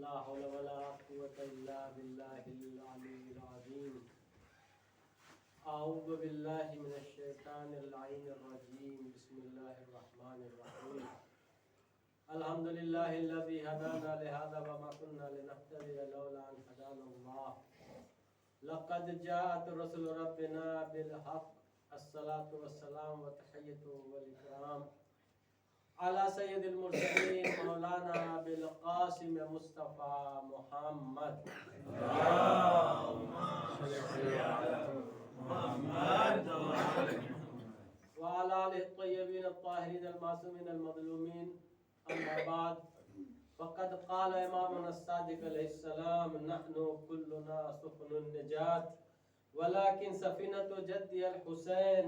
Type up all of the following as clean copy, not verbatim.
ला हौला वला कुव्वता इल्ला बिल्लाहिल अलील अज़ीम। अऊज़ु बिल्लाहि मिनश शैतानिर रजीम। बिस्मिल्लाहिर रहमानिर रहीम। अल्हम्दुलिल्लाहिल्लज़ी हदाना लिहाज़ा व मा कुन्ना लिनहतदिया लौला अन हदानल्लाह। लक़द जाअत रसूलु रब्बिना बिल हक़। अस्सलातु वस्सलाम व तहिय्यतु वल इकराम अला सय्यदिल मुरसलीन मौलाना बिल क़ासिम मुस्तफ़ा मुहम्मद व अला आलिहि त्तय्यबीन अत्ताहिरीन अल-मासूमीन अल-मज़लूमीन। अम्मा बाद फ़क़द क़ाल इमामुना अस्सादिक़ अलैहिस्सलाम नहनु कुल्लुना सुफ़्नुन निजात वलाकिन सफ़ीनतु जद्दी अल-हुसैन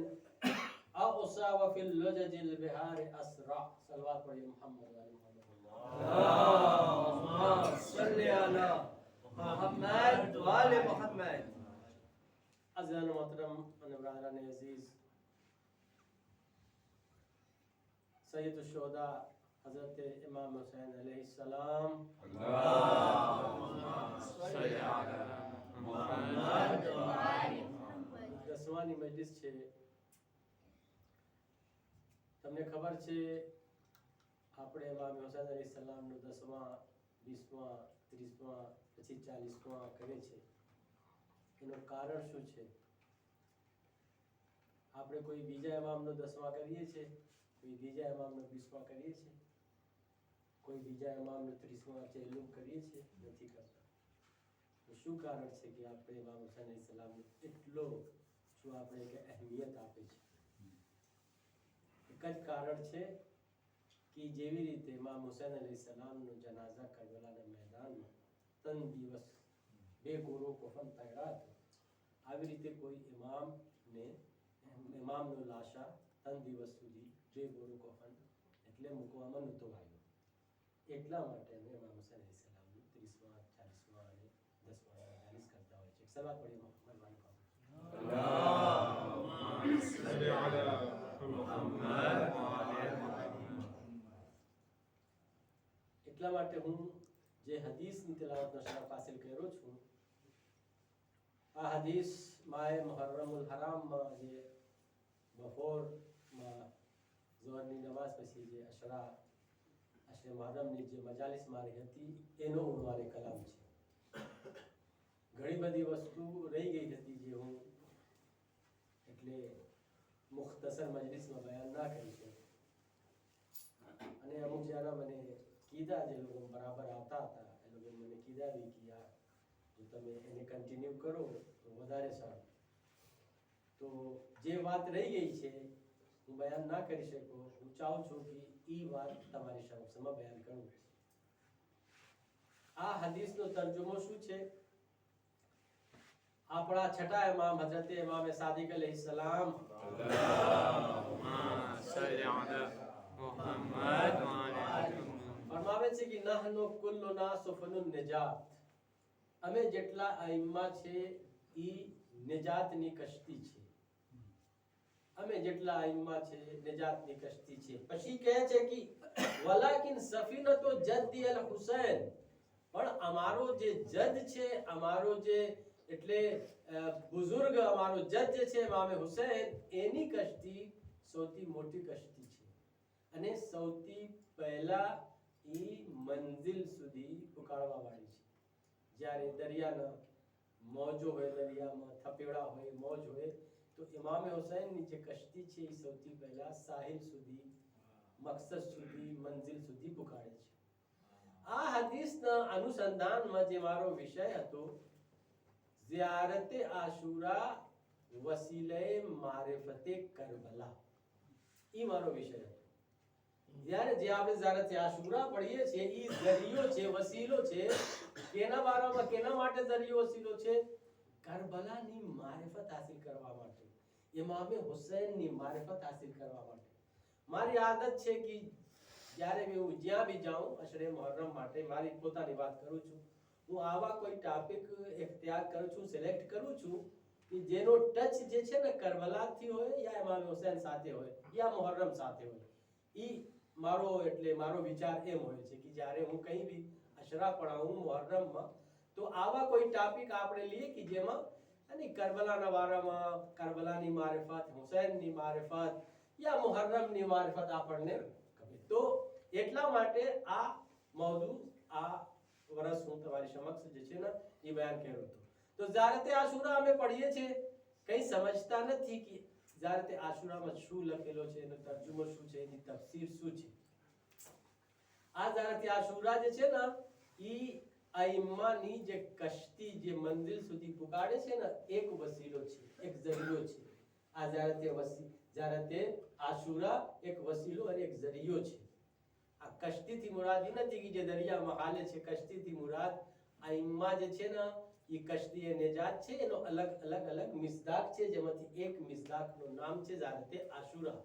अक़सा व फ़िल लुजजिल बिहार अस्रा। सल्लल्लाहु अलैहि मुहम्मद व मोहम्मद। अल्लाहुम्मा सल्लि अला मुहम्मद व आले मुहम्मद। अज़ीज़ान मोहतरम बरादरान अज़ीज़, सैयदुश शुहदा हज़रत इमाम हुसैन अलैहिस्सलाम अल्लाहुम्मा सल्लि अला मुहम्मद व आले मुहम्मद। दसमानी मजलिस છે। તમને ખબર છે આપણે ઇમામ હુસૈન અલૈહિસ્સલામનો 10મા 20મા 30મા પછી 40મા કરે છે, એનું કારણ શું છે? આપણે કોઈ બીજા ઇમામનો 10મા કરીએ છીએ, કોઈ બીજા ઇમામનો 20મા કરીએ છીએ, કોઈ બીજા ઇમામનો 30મા ચહેલુમ કરીએ છીએ? નથી કરતા. તો શું કારણ છે કે આપણે ઇમામ હુસૈન અલૈહિસ્સલામને એટલો શું આપણે કે અહેમિયત આપે છે? એક જ કારણ છે કે જેવી રીતે ઇમામ હુસૈન અલૈહિસ્સલામનો જનાઝા કરબલાના મેદાનમાં 3 દિવસ બે ગોરો કફન પહેર્યા હતો, આવી રીતે કોઈ ઇમામનો લાશા 3 દિવસ સુધી બે ગોરો કફન એટલે મૂકવામાં નહોતો આવ્યો. એટલા માટે અમે ઇમામ હુસૈન અલૈહિસ્સલામનું 30મા 40મા અને 10મા મજાલિસ કરતા હોય છે. સલાત પઢીએ મોહમ્મદ વાલી કહો अल्लाहुम्मा सल्लि अला मुहम्मद व आले मुहम्मद। એટલા માટે હું જે હદીસની તિલાવતનો શરફ હાસિલ કર્યો છું, આ હદીસ માએ મુહર્રમુલ હરામમાં જે બપોરમાં ઝોહરની નમાઝ પછી જે અશરે મુહર્રમની જે મજાલિસ મારી હતી એનો ઉન્વાને કલામ છે. ઘણી બધી વસ્તુ રહી ગઈ હતી જે હું એટલે મુખ્તસર મજલિસમાં બયાન ના કરી શકું, અને અમુક જણા મને કીધા, જે લોકો બરાબર આવતા હતા એ લોકો મને કીધા બી કે આ જો તમે એને કન્ટિન્યુ કરો તો વધારે સારું. તો જે વાત રહી ગઈ છે હું બયાન ના કરી શકું, હું ચાહું છું કે એ વાત તમારી સમક્ષમાં બયાન કરું. આ હદીસનો તર્જુમો શું છે? આપણા છઠ્ઠા ઇમામ હઝરત ઇમામ સાદિક અલૈહિસ્સલામ अल्लाहुम्मा सल्लि अला मुहम्मद व आले मुहम्मद फरमावे છે કે નહનુ કુલ્લુના સુફનુન નિજાત, અમે જેટલા આઈમ્મા છે ઈ નિજાતની કશ્તી છે. અમે જેટલા આઈમ્મા છે નિજાતની કશ્તી છે. પછી કહે છે કે વલાકિન સફીનતો જદ્દી અલ હુસૈન, પણ અમારો જે જદ છે, અમારો જે એટલે બુઝુર્ગ અમારો જજ જે છે ઇમામ હુસૈન, એની કશ્તી સૌથી મોટી કશ્તી છે અને સૌથી પહેલા ઈ મંઝિલ સુધી પુકારવા વાળી છે. જ્યારે દરિયાના મોજો હોય, દરિયામાં થપેડા હોય, મોજ હોય, તો ઇમામ હુસૈનની જે કશ્તી છે એ સૌથી પહેલા સાહિલ સુધી, મકસદ સુધી, મંઝિલ સુધી પુકારે છે. આ હદીસના અનુસંધાનમાં જે મારો વિષય હતો ज़ियारत आशूरा वसीले मारिफते करबला, ई मारो विषय है. જ્યારે જે આપણે ઝિયારત આશુરા પઢીએ છીએ ઈ ઝરિયો છે, વસીલો છે. કેના બારામાં, કેના માટે ઝરિયો વસીલો છે? કરબલાની મારિફત હાસિલ કરવા માટે, ઇમામે હુસૈનની મારિફત હાસિલ કરવા માટે. મારી આદત છે કે જ્યારે હું જ્યાં બી જાઉં અશરે મુહર્રમ માટે, મારી પોતાની વાત કરું છું, હું આવા કોઈ ટોપિક ઇખ્તિયાર કરું છું, સિલેક્ટ કરું છું કે જેનો ટચ જે છે ને કરબલાથી હોય યા ઇમામ હુસૈન સાથે હોય યા મુહર્રમ સાથે હોય. ઈ મારો એટલે મારો વિચાર એમ હોય છે કે જ્યારે હું કંઈ બી આશરા પડાવું મુહર્રમમાં, તો આવા કોઈ ટોપિક આપણે લઈએ કે જેમાં અને કરબલાના વારામાં કરબલાની મારિફત, હુસૈનની મારિફત યા મુહર્રમની મારિફત આપણને ગમે. તો એટલા માટે આ મૌજુ આ વર્ષ હું તમારી સમક્ષ જે છે ને એ બયાન કર્યો હતો. તો ઝારતે આશુરા અમે પઢીએ છીએ, કઈ સમજતા નથી કે ઝારતે આશુરામાં શું લખેલો છે, એનો તર્જુમો શું છે, એની તફસીર શું છે. આ ઝારતે આશુરા જે છે ને ઈ આઈમ્માની જે કશ્તી જે મંદિર સુધી પુગાડે છે ને એક વસીલો છે, એક જરિયો છે. આ ઝારતે આશુરા એક વસીલો અને એક જરિયો છે. આ કશ્તીથી મુરાદ એ નથી કે જે દરિયામાં હાલે છે, કશ્તીથી મુરાદ આઈમ્મા જે છે ને એ કશ્તી એ નિજાત છે, એનો અલગ અલગ મિસદાક છે, જેમાંથી એક મિસદાકનું નામ છે ઝારતે આશુરા.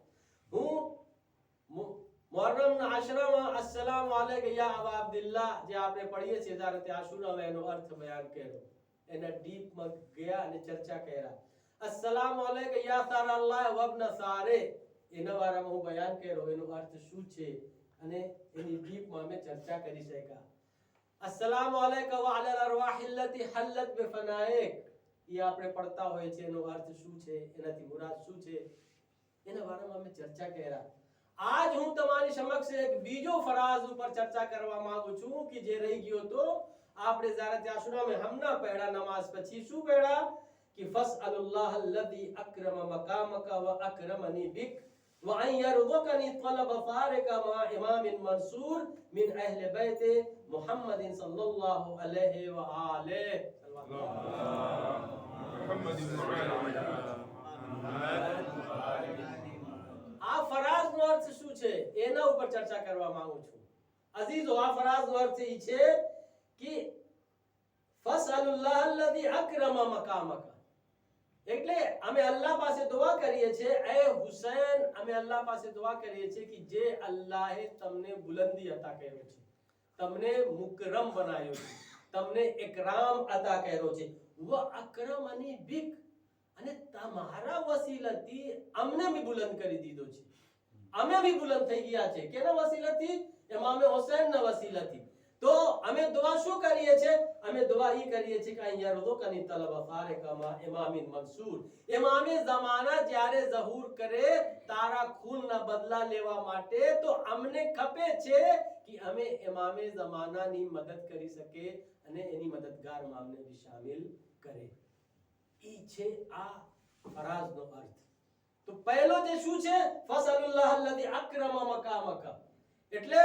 હું મુહર્રમના આશરામાં અસ્સલામુ અલૈકા યા અબા અબ્દુલ્લાહ જે આપણે પઢીએ છીએ ઝારતે આશુરામાં એનો અર્થ બયાન કર્યો, એના ડીપમાં ગયા અને ચર્ચા કર્યા. અસ્સલામુ અલૈકા યા સારલ્લાહ વબ્ન સારે, એના બારામાં હું બયાન કર્યો, એનો અર્થ શું છે અને એની ડીપમાં અમે ચર્ચા કરી શક્યા. અસ્સલામુ અલૈકા વ અલલ અરવાહિ અલ્લતી હલ્લત બિફનાઇક, એ આપણે પડતા હોય છે, એનો અર્થ શું છે, એનાથી મુરાદ શું છે, એના બારામાં અમે ચર્ચા કર્યા. આજ હું તમારી સમક્ષ એક બીજો ફરાઝ ઉપર ચર્ચા કરવા માંગુ છું કે જે રહી ગયો તો આપણે ઝારતે આશુરામાં હમણાં પઢ્યા નમાઝ પછી શું પઢ્યા કે ફસઅલુલ્લાહ અલ્લઝી અક્રમ મકામક વ અક્રમની બિક व अन यरज़ुकनी तलब फारिक मा इमाम मंसूर मिन अहले बैत मुहम्मद सल्लल्लाहु अलैहि व आलिहि આ ફરાઝનો અર્થ શું છે એના ઉપર ચર્ચા કરવા માંગુ છું. અઝીઝો, આ ફરાઝનો અર્થ એ છે કે ફસઅલુલ્લાહ અલ્લઝી અક્રમ મકામક, એટલે અમે અલ્લાહ પાસે દુઆ કરીએ છીએ, એ હુસૈન અમે અલ્લાહ પાસે દુઆ કરીએ છીએ કે જે અલ્લાહે તમને બુલંદી અતા કર્યો છે, તમને મુકરમ બનાવ્યો છે, તમને ઇકરામ અતા કર્યો છે, વ અક્રમની બિક, અને તમારા વસીલથી અમને भी બુલંદ કરી દીધો છે, અમે भी બુલંદ થઈ ગયા છે. કેના વસીલથી? ઇમામ હુસૈનના વસીલથી. તો અમે દુઆ શું કરીએ છીએ? અમે દુઆ ઈ કરીએ છીએ કે અયરઝુકની તલબ ફારિકમાં ઇમામ મંસૂર, ઇમામે ઝમાના જ્યારે ઝહૂર કરે તારા ખૂનના બદલા લેવા માટે, તો અમને ખપે છે કે અમે ઇમામે ઝમાનાની મદદ કરી શકે અને એની મદદગારમાં અમને भी શામિલ કરે. ઈ છે આ ફરાઝનો અર્થ. તો પહેલો જે શું છે ફસઅલુલ્લાહ અલ્લઝી અક્રમ મકામક, એટલે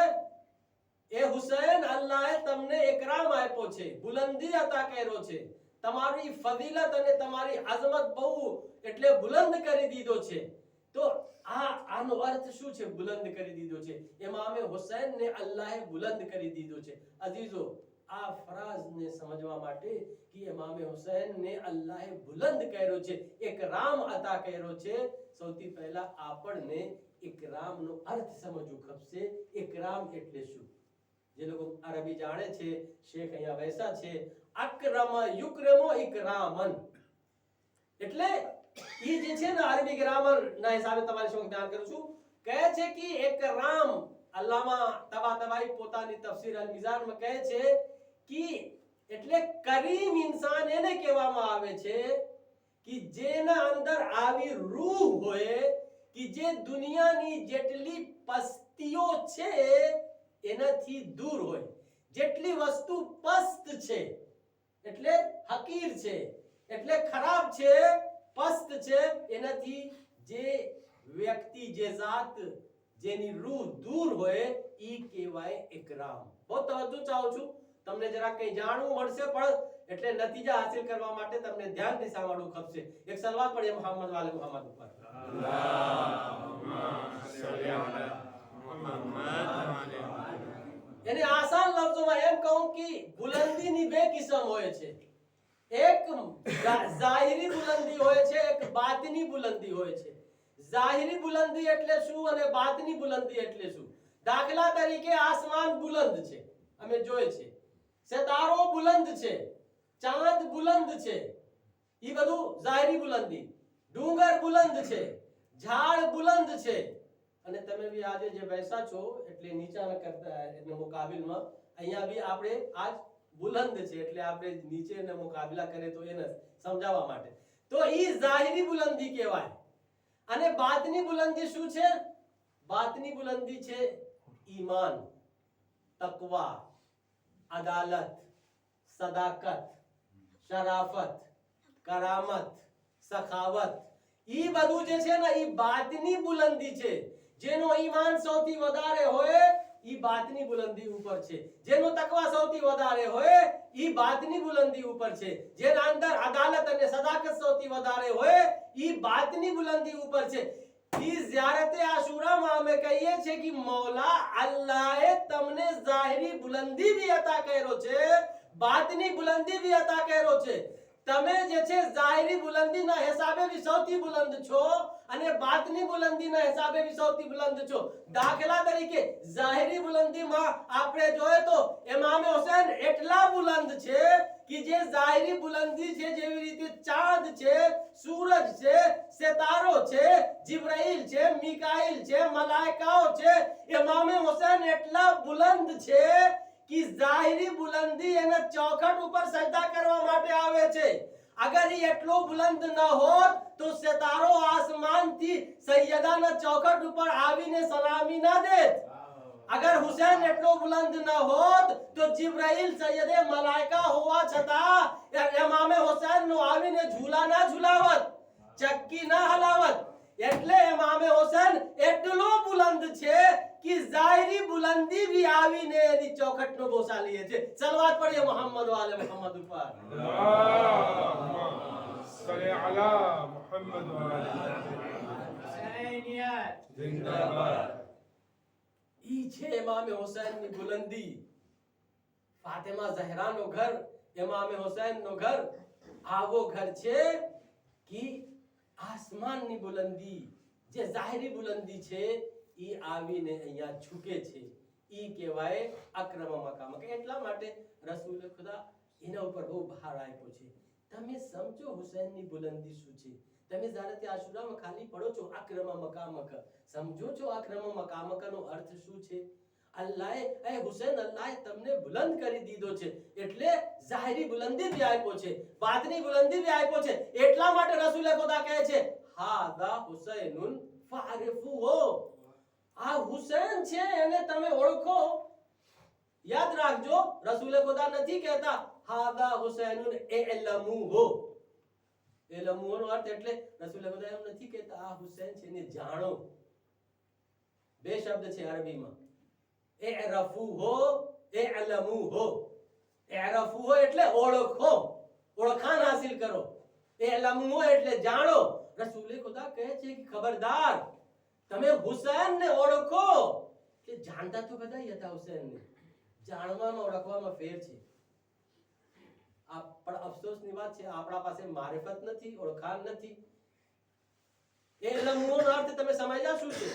એ હુસૈન અલ્લાહે તમને ઇકરામ આપ્યો છે, બુલંદી અતા કર્યો છે, તમારી ફઝીલત અને તમારી અઝમત બહુ એટલે બુલંદ કરી દીધો છે. તો આનો અર્થ શું છે? બુલંદ કરી દીધો છે. ઇમામે હુસૈન ને અલ્લાહે બુલંદ કરી દીધો છે. અઝીઝો, આ ફરાઝને સમજવા માટે કે ઇમામે હુસૈન ને અલ્લાહે બુલંદ કર્યો છે, ઇકરામ અતા કર્યો છે, સૌથી પહેલા આપણને ઇકરામનો અર્થ સમજવું ખપશે. ઇકરામ એટલે શું? જે લોકો અરબી જાણે છે, શેખ અહીંયા બેસા છે, અક્રમ યુક્રમુ ઇકરામન, એટલે ઈ જે છે ને અરબી ગ્રામર ના હિસાબે તમારી શું ધ્યાન કરું છું, કહે છે કે ઇકરામ, અલ્લામા તબાતબાઈ પોતાની તફસીર અલ મિઝાન માં કહે છે કે એટલે કરીમ ઇન્સાન એને કહેવામાં આવે છે કે જેના અંદર આવી રૂહ હોય કે જે દુનિયાની જેટલી પસ્તીઓ છે એનાથી દૂર હોય, જેટલી વસ્તુ પસ્ત છે એટલે હકીર છે, એટલે ખરાબ છે, પસ્ત છે, એનાથી જે વ્યક્તિ જે જાત જેની રૂહ દૂર હોય ઈ કહેવાય ઇકરામ. બહુ તવજ્જો ચાહું છું, તમને જરા કંઈ જાણવું મળશે પણ એટલે નતીજા હાસિલ કરવા માટે તમને ધ્યાનથી સાંભળવું ખપશે. એક સલવાત પઢીએ મુહમ્મદ વાલે મુહમ્મદ ઉપર. એને આસાન લફ્ઝોમાં એમ કહું કે બુલંદીની બે કિસ્મ હોય છે. એક ઝાહિરી બુલંદી હોય છે, એક બાતિની બુલંદી હોય છે. ઝાહિરી બુલંદી એટલે શું અને બાતિની બુલંદી એટલે શું? દાખલા તરીકે આસમાન બુલંદ છે, અમે જોઈએ છે, સિતારો બુલંદ છે, ચાંદ બુલંદ છે, ઈ બધું ઝાહિરી બુલંદી. ડુંગર બુલંદ છે, ઝાડ બુલંદ છે, અને તમે બી આજે જે બેસા છો એટલે નીચાના કરતા એના મુકાબિલમાં અહીંયા બી આપણે આજ બુલંદ છે એટલે આપણે નીચેને મુકાબલા કરે તો એને સમજાવવા માટે તો ઈ ઝાહિરી બુલંદી કહેવાય અને બાતની બુલંદી શું છે બાતની બુલંદી છે ઈમાન તકવા અદાલત સદાકત શરાફત કરામત સખાવત ઈ બધું જે છે ને ઈ બાતની બુલંદી છે જેનો ઈમાન સૌથી વધારે હોય ઈ બાતની બુલંદી ઉપર છે જેનો તકવા સૌથી વધારે હોય ઈ બાતની બુલંદી ઉપર છે જેના અંદર અદાલત અને સદાકત સૌથી વધારે હોય ઈ બાતની બુલંદી ઉપર છે ઈ ઝિયારતે આશુરામાં અમે કહીએ છે કે મૌલા અલ્લાહે તમને ઝાહિરી બુલંદી ભી અતા કર્યો છે બાતની બુલંદી ભી અતા કર્યો છે તમે જે છે ઝાહિરી બુલંદીના હિસાબે ભી સૌથી બુલંદ છો અને બાતની બુલંદીના હિસાબે ભી સૌથી બુલંદ છો દાખલા તરીકે ઝાહિરી બુલંદીમાં આપણે જોઈએ તો ઇમામ હુસૈન એટલા બુલંદ છે કે જે ઝાહિરી બુલંદી છે જેવી રીતે ચાંદ છે સૂરજ છે સિતારો છે જિબ્રાઈલ છે મિકાઈલ છે મલાઈકાઓ છે ઇમામ હુસૈન એટલા બુલંદ છે कि ज़ाहिरी बुलंदी एना चौखट ऊपर सजदा करवा માટે આવે છે अगर ये એટલો बुलंद न होत तो सितारो आसमान थी सैयदाना चौखट ऊपर आवीने सलामी ना देत अगर हुसैन એટલો बुलंद न होत तो जिब्राइल सैयदे मलाइका होवा छता इमाम हुसैन નો આવીને ઝૂલા ના ઝુલાવત ચક્કી ના હલાવત એટલે ઇમામ હુસૈન એટલો બુલંદ છે कि ज़ाहिरी बुलंदी भी आवीने एनी चौखट नो बोसा लिए छे सलवात पढ़िए मोहम्मद वाले मोहम्मद ऊपर अल्लाहुम्मा सल्ली अला मुहम्मद व आले हुसैनियत जिंदाबाद ઈ છે ઇમામ હુસૈન ની બુલંદી ફાતિમા ઝહરા નો ઘર ઇમામ હુસૈન નો ઘર આવો ઘર છે કે આસમાન ની બુલંદી જે ઝાહિરી બુલંદી છે ઈ આવીને અહીંયા ઝૂકે છે ઈ કહેવાય અક્રમ મકામ કે એટલા માટે રસૂલ ખુદા એના ઉપર બહુ ભાર આપ્યો છે તમે સમજો હુસૈન ની બુલંદી શું છે તમે ઝારતે આશુરામાં ખાલી પડો છો અક્રમ મકામક સમજો છો અક્રમ મકામક નો અર્થ શું છે અલ્લાહે એ હુસૈન અલ્લાહે તમને બુલંદ કરી દીધો છે એટલે ઝાહિરી બુલંદી ભી આપ્યો છે બાતની બુલંદી ભી આપ્યો છે એટલા માટે રસૂલ ખુદા કહે છે હાદા હુસૈનુન ફારિફુહુ આ હુસૈન છે એને તમે ઓળખો યાદ રાખજો રસૂલ ખુદા નથી કહેતા હાદા હુસૈનુન ઇલમુહુ ઇલમુહુ નો અર્થ એટલે રસૂલ ખુદા એમ નથી કહેતા આ હુસૈન છે ને જાણો બે શબ્દ છે અરબીમાં ઇરફુહુ ઇલમુહુ ઇરફુહુ એટલે ઓળખો ઓળખાણ હાસિલ કરો ઇલમુહુ એટલે જાણો રસૂલ ખુદા કહે છે કે ખબરદાર તમે હુસૈન ને ઓળખો કે જાણતા તો બધા હતા હુસૈન ને જાણવામાં ઓળખવામાં ફેર છે આ પણ અફસોસની વાત છે આપણા પાસે મારિફત નથી ઓળખાણ નથી એ ઇલ્મનો અર્થ તમે સમજ્યા શું છે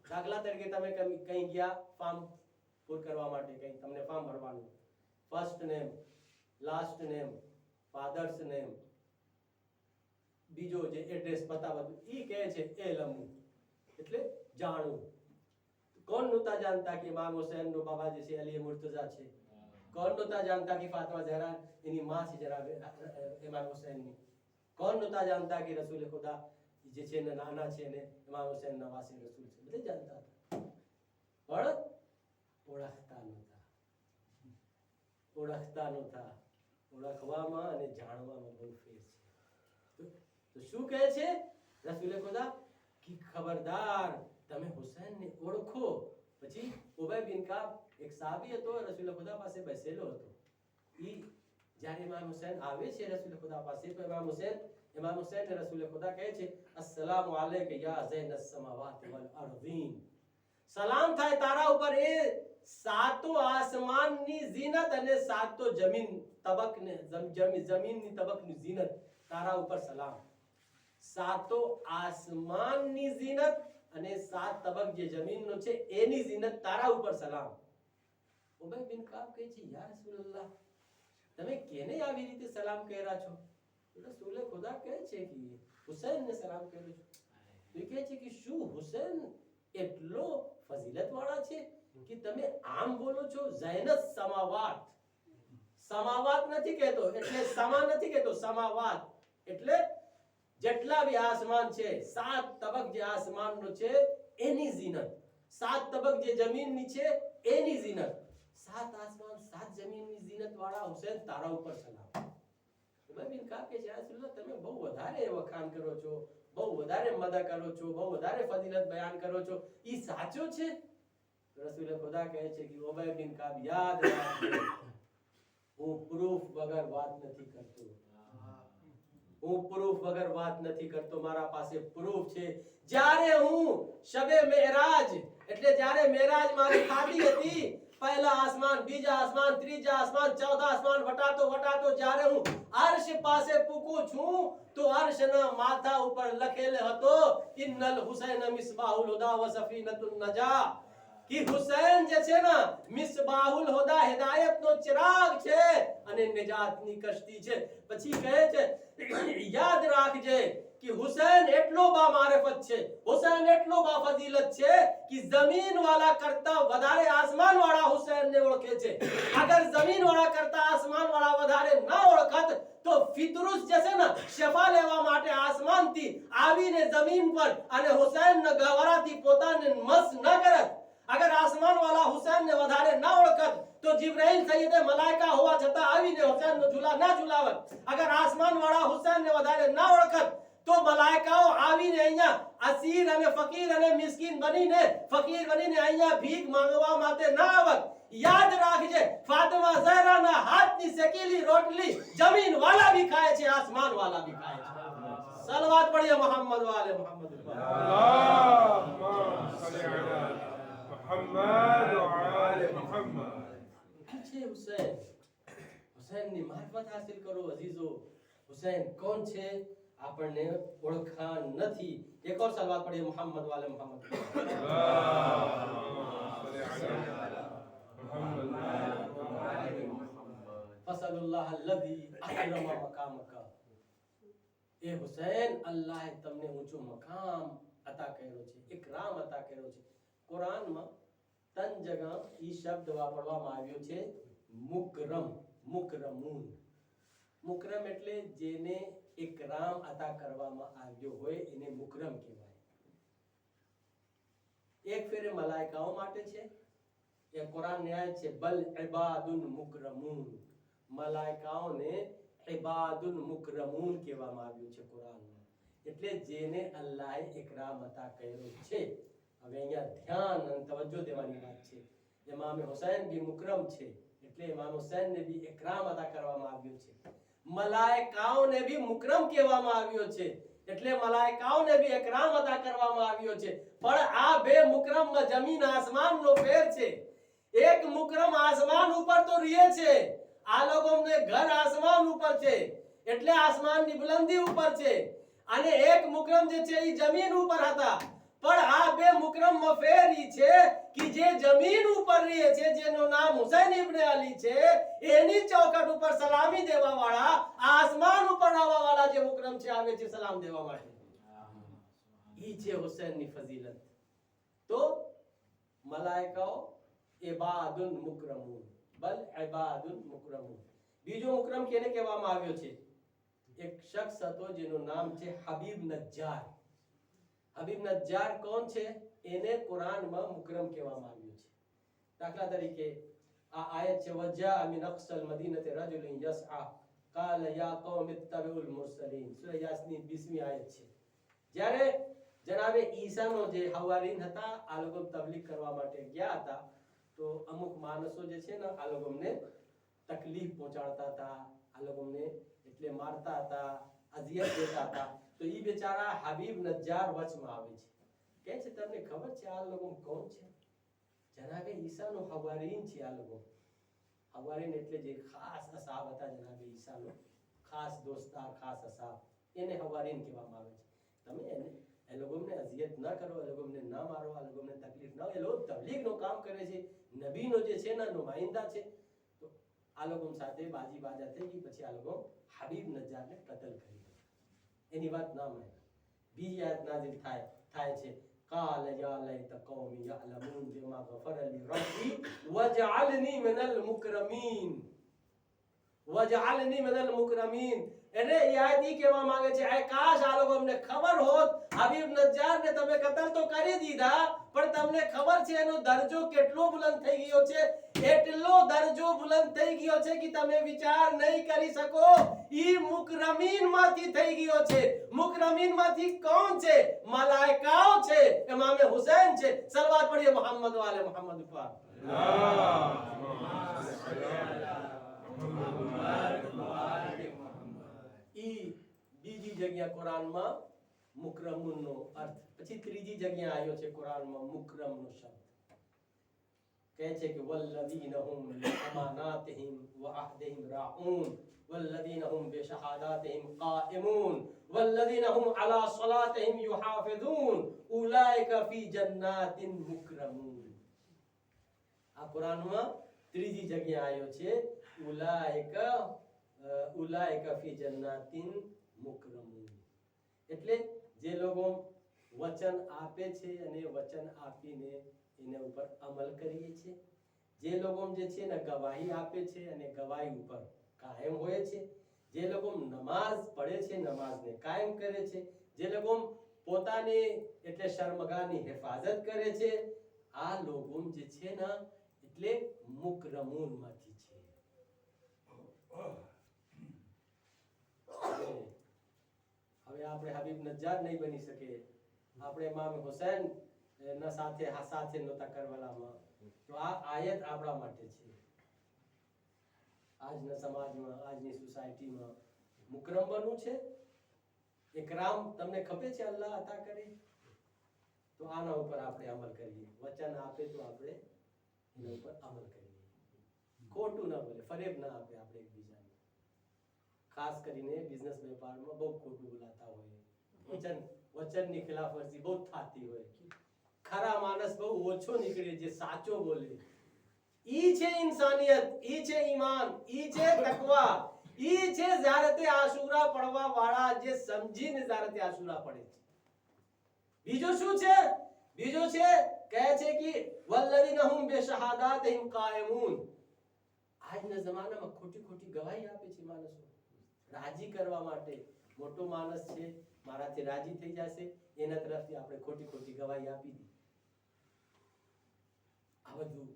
દાખલા તરીકે તમે કઈ ગયા ફોર્મ પૂર કરવા માટે કઈ તમને ફોર્મ ભરવાનું first name last name father's name બીજો જે એડ્રેસ પતા બધું ઈ કહે છે ઇલ્મ એટલે જાણવું कौन नोता जानता कि इमाम हुसैन नो बाबा जैसे अली मुर्तजा छे कौन नोता जानता कि फातिमा ज़हरा इनी मां से जरा इमाम हुसैन ની कौन नोता जानता कि रसूल खुदा જે છે ને નાના છે ને ઇમામ હુસૈન ના વાસી રસૂલ છે બધે જાણતા હતા પણ ઓળખતા નહોતા ઓળખવામાં અને જાણવામાં બહુ ફેર છે તો શું કહે છે રસૂલ ખુદા कि खबरदार તમે હુસૈન ને ઓળખો પછી ઉબય બિન કાબ એક સાહાબી હતો રસૂલ ખુદા પાસે બેસેલો હતો ઈ જ્યારે ઇમામ હુસૈન આવે છે રસૂલ ખુદા પાસે તો ઇમામ હુસૈન ને રસૂલ ખુદા કહે છે અસ્સલામુ અલૈકા યા ઝૈનસ સમાવાતિ વલ અરદીન સલામ થાય તારા ઉપર એ સાતો આસમાનની ઝીનત અને સાતો જમીન તબકને જમીનની તબકની ઝીનત તારા ઉપર સલામ સાતો આસમાનની ઝીનત અને સાત તબક જે જમીનનો છે એની ઝીનત તારા ઉપર સલામ ઉબય બિન કાબ કહે છે યા રસૂલલ્લાહ તમે કેને આવી રીતે સલામ કર્યા છો રસૂલ ખુદા કહે છે કે હુસૈન ને સલામ કર્યો છો તો કહે છે કે શું હુસૈન એટલો ફઝીલત વાળા છે કે તમે આમ બોલો છો ઝૈનસ સમાવાત, સમાવાત નથી કહેતો એટલે સમા નથી કહેતો, સમાવાત એટલે જેટલા બી આસમાન છે, 7 તબક જે આસમાનનો છે એની ઝીનત, 7 તબક જે જમીનની છે એની ઝીનત, 7 આસમાન 7 જમીનની ઝીનત વાળા હુસૈન તારા ઉપર સલામ. ઉમર બિન કાબ કે યા રસૂલલ્લાહ તમે બહુ વધારે વખાણ કરો છો, બહુ વધારે મદદ કરો છો, બહુ વધારે ફજીલત બયાન કરો છો, ઈ સાચો છે? રસૂલે ખુદા કહે છે કે ઉમર બિન કાબ યાદ રાખજો, હું પ્રૂફ વગર વાત નથી કરતો, હું પ્રૂફ વગર વાત નથી કરતો, મારા પાસે પ્રૂફ છે. જ્યારે હું શબે મેરાજ એટલે જ્યારે મેરાજ મારી થાતી હતી, પહેલા આસમાન, બીજા આસમાન, ત્રીજા આસમાન, 14 આસમાન વટાતો વટાતો જ્યારે હું અર્શ પાસે પૂકું છું તો અર્શના માથા ઉપર લખેલ હતો ઇન્નલ હુસૈન મિસબાહુલ હુદા વ સફીનતુન નજા, કે હુસૈન જે છે ને મિસબાહુલ હુદા હિદાયતનો ચિરાગ છે અને નિજાતની કશ્તી છે. પછી કહે છે યાદ રાખજે કે હુસૈન એટલો બા મારિફત છે, હુસૈન એટલો બા ફજીલત છે કે જમીન વાળા કરતા વધારે આસમાન વાળા હુસૈનને ઓળખે છે. અગર જમીન વાળા કરતા આસમાન વાળા વધારે ના ઓળખત તો ફિતરુસ જે છે ને શફા લેવા માટે આસમાનથી આવીને જમીન પર અને હુસૈનના ગવારાથી પોતાને મસ ન કરત. અગર આસમાન વાળા હુસૈનને વધારે ના ઓળખત તો જિબ્રાઈલ સૈયદે મલાઈકા હોવા છતાં આવીને હુસૈનનો ઝૂલા ના ઝૂલાવત. અગર આસમાન વાળા હુસૈનને વધારે ના ઓળખત તો મલાઈકાઓ આવીને અહીંયા અસીર અને ફકીર અને મિસ્કીન બનીને ફકીર બનીને અહીંયા ભીખ માંગવા માટે ના આવત. યાદ રાખજે ફાતિમા ઝહરાના હાથની શેકેલી રોટલી જમીન વાળા ભી ખાય છે, આસમાન વાળા ભી ખાય છે. સલવાત પढ़िए मोहम्मद वाले मोहम्मद अल्लाहुम्मा सल्ली अला मुहम्मद व आले मुहम्मद. છે હુસૈન, હુસૈનની મારફત હાસિલ કરો અઝીઝો. હુસૈન કોણ છે આપણને ઓળખાણ નથી. એક ઓર સલવાત પढ़िए मोहम्मद वाले मोहम्मद. अल्लाहुम्मा सल्ली अला मुहम्मद व आले मुहम्मद. फसलुल्लाह अल्लज़ी अकरम मकामक. એ હુસૈન અલ્લાહે તમને ઊંચો મકામ અતા કર્યો છે, ઇકરામ અતા કર્યો છે. કુરાનમાં 3 જગા ઈ શબ્દ વાપરવામાં આવ્યો છે મુકરમ, મુકરમૂન. મુકરમ એટલે જેને ઇકરામ અતા કરવામાં આવ્યો હોય એને મુકરમ કહેવાય. એક ફેરે મલાઈકાઓ માટે છે, એ કુરાન ન્યાય છે બલ ઇબાદુન મુકરમૂન. મલાઈકાઓને ઇબાદુન મુકરમૂન કહેવામાં આવ્યું છે કુરાનમાં, એટલે જેને અલ્લાહે ઇકરામ અતા કર્યો છે. હવે અહીંયા ધ્યાન અને તવજ્જો દેવાની વાત છે. ઇમામ હુસૈન બી મુકરમ છે એટલે ઇમામ હુસૈનને બી ઇકરામ અતા કરવામાં આવ્યું છે. મલાઈકાઓને બી મુકરમ કહેવામાં આવ્યો છે એટલે મલાઈકાઓને બી ઇકરામ અતા કરવામાં આવ્યો છે. પણ આ બે મુકરમમાં જમીન આસમાનનો ફેર છે. એક મુકરમ આસમાન ઉપર તો રહે છે, આ લોકોને ઘર આસમાન ઉપર છે એટલે આસમાનની બુલંદી ઉપર છે, અને એક મુકરમ જે છે એ જમીન ઉપર હતા. પણ આ બે મુકરમમાં ફેર ઈ છે કે જે જમીન ઉપર રહે છે જેનું નામ હુસૈન ઇબ્ન અલી છે એની ચોકટ ઉપર સલામી દેવા વાળા આસમાન ઉપર આવવા વાળા જે મુકરમ છે આવે છે સલામ દેવા માટે. ઈ છે હુસૈનની ફજીલત. તો મલાઈકાઓ ઇબાદુન મુકરમૂન, બલ ઇબાદુન મુકરમૂન. બીજો મુકરમ કેને કહેવામાં આવ્યો છે? એક શખ્સ હતો જેનું નામ છે હબીબ નજ્જાર. હબીબ નજ્જાર કોણ છે? એને કુરાનમાં મુકરમ કહેવામાં આવ્યું છે. દાખલા તરીકે આ આયત છે વજા મિન અક્સલ મદીનતિ રજુલિન યસઆ قال يا قوم اتبعوا المرسلين. સૂરા યાસીન 20મી આયત છે. જ્યારે જનાબે ઈસાનો જે હવારીન હતા આ લોકો તબલીગ કરવા માટે ગયા હતા તો અમુક માણસો જે છે ને આ લોકોને તકલીફ પહોંચાડતા હતા, આ લોકોને એટલે મારતા હતા, અઝિયત દેતા હતા. તો ઈ બેચારા હબીબ નજ્જાર વચમાં આવે છે, કહે છે તમને ખબર છે આ લોકો કોણ છે? જનાબે ઈસાનો હવારીન છે. આ લોકો હવારીન એટલે જે ખાસ અસાબ હતા જનાબે ઈસાનો ખાસ દોસ્તાર, ખાસ અસાબ, એને હવારીન કહેવામાં આવે છે. તમે એને એ લોકોને અઝિયત ના કરો, એ લોકોને ના મારો, આ લોકોને તકલીફ ના, એ લોકો તબલીગનું કામ કરે છે, નબીનો જે છે ને નુમાઇંદા છે. તો આ લોકો સાથે બાજી બાજા થઈ ગઈ. પછી આ લોકો હબીબ નજ્જારને કતલ કરી. એની વાત ના માને. બીજી આયત નાઝિલ થાય છે قال يا ليت قومي يعلمون بما غفر لي ربي وجعلني من المكرمين وجعلني من المكرمين એને યાદી કહેવા માંગે છે આ કાશ આ લોકો અમને ખબર હોત હબીબ નજ્જાર ને તમે કતલ તો કરી દીધા પણ તમને ખબર છે એનો દરજ્જો કેટલો બુલંદ થઈ ગયો છે એટલો દરજ્જો બુલંદ થઈ ગયો છે કે તમે વિચાર નહીં કરી શકો ઈ મુકરમીન માંથી થઈ ગયો છે મુકરમીન માંથી કોણ છે મલાઈકાઓ છે ઇમામ હુસૈન છે સલવાત પઢીએ મોહમ્મદ વાલે મોહમ્મદ ઉપર ઈ બીજી જગ્યા કુરાનમાં મુકરમુનનો અર્થ પછી ત્રીજી જગ્યા આવ્યો છે કુરાનમાં મુકરમનો શબ્દ કહે છે કે વલ્લદીન હુમ લિઅમાનાતિહિમ વ અહદિહિમ રાઉન વલ્લદીન હુમ બિશહાદાતિહિમ કાઇમૂન વલ્લદીન હુમ અલા સલાતિહિમ યુહાફિઝૂન ઉલાઇકા ફી જન્નાતિન મુકરમૂન આ કુરાનમાં ત્રીજી જગ્યા આવ્યો છે ઉલાઇકા ફી જન્નાતિન મુકરમૂન એટલે જે લોકો વચન આપે છે અને વચન આપીને એના ઉપર અમલ કરીએ છે જે લોકો જે છે ને ગવાહી આપે છે અને ગવાહી ઉપર કાયમ હોય છે જે લોકો નમાઝ પઢે છે નમાઝને કાયમ કરે છે જે લોકો પોતાની એટલે શર્મગાહની હિફાજત કરે છે આ લોકો જે છે ને એટલે મુકરમૂન માંથી છે હવે આપણે હબીબ નજ્જાર નહીં બની શકે આપણે ઇમામ હુસૈન ના સાથે નહોતા કરવાલામાં તો આ આયત આપણા માટે છે આજના સમાજમાં આજની સોસાયટીમાં મુકરમ બનવું છે ઇકરામ તમને ખપે છે અલ્લાહ અતા કરે તો આના ઉપર આપણે અમલ કરીએ વચન આપે તો આપણે એના ઉપર અમલ કરીએ ખોટું ના બોલે ફરેબ ના આપે આપણે એકબીજાને ખાસ કરીને બિઝનેસ વેપારમાં બહુ ખોટું બોલાતા હોય વચનની ખિલાફવર્જી બહુ થતી હોય ખરા માણસ બહુ ઓછો નીકળે જે સાચો બોલે ઈ છે ઇન્સાનિયત ઈ છે ઈમાન ઈ છે તકવા ઈ છે ઝિયારતે આશુરા પડવા વાળા જે સમજીને ઝિયારતે આશુરા પડે છે બીજો શું છે બીજો છે કહે છે કે વલ્લદીન હુમ બિશહાદાતિહિમ કાયમૂન આજના જમાનામાં ખોટી ખોટી ગવાહી આપે છે માણસો રાજી કરવા માટે મોટો માણસ છે મારાથી રાજી થઈ જશે એના તરફથી આપણે ખોટી ખોટી ગવાહી આપી દી આ બધું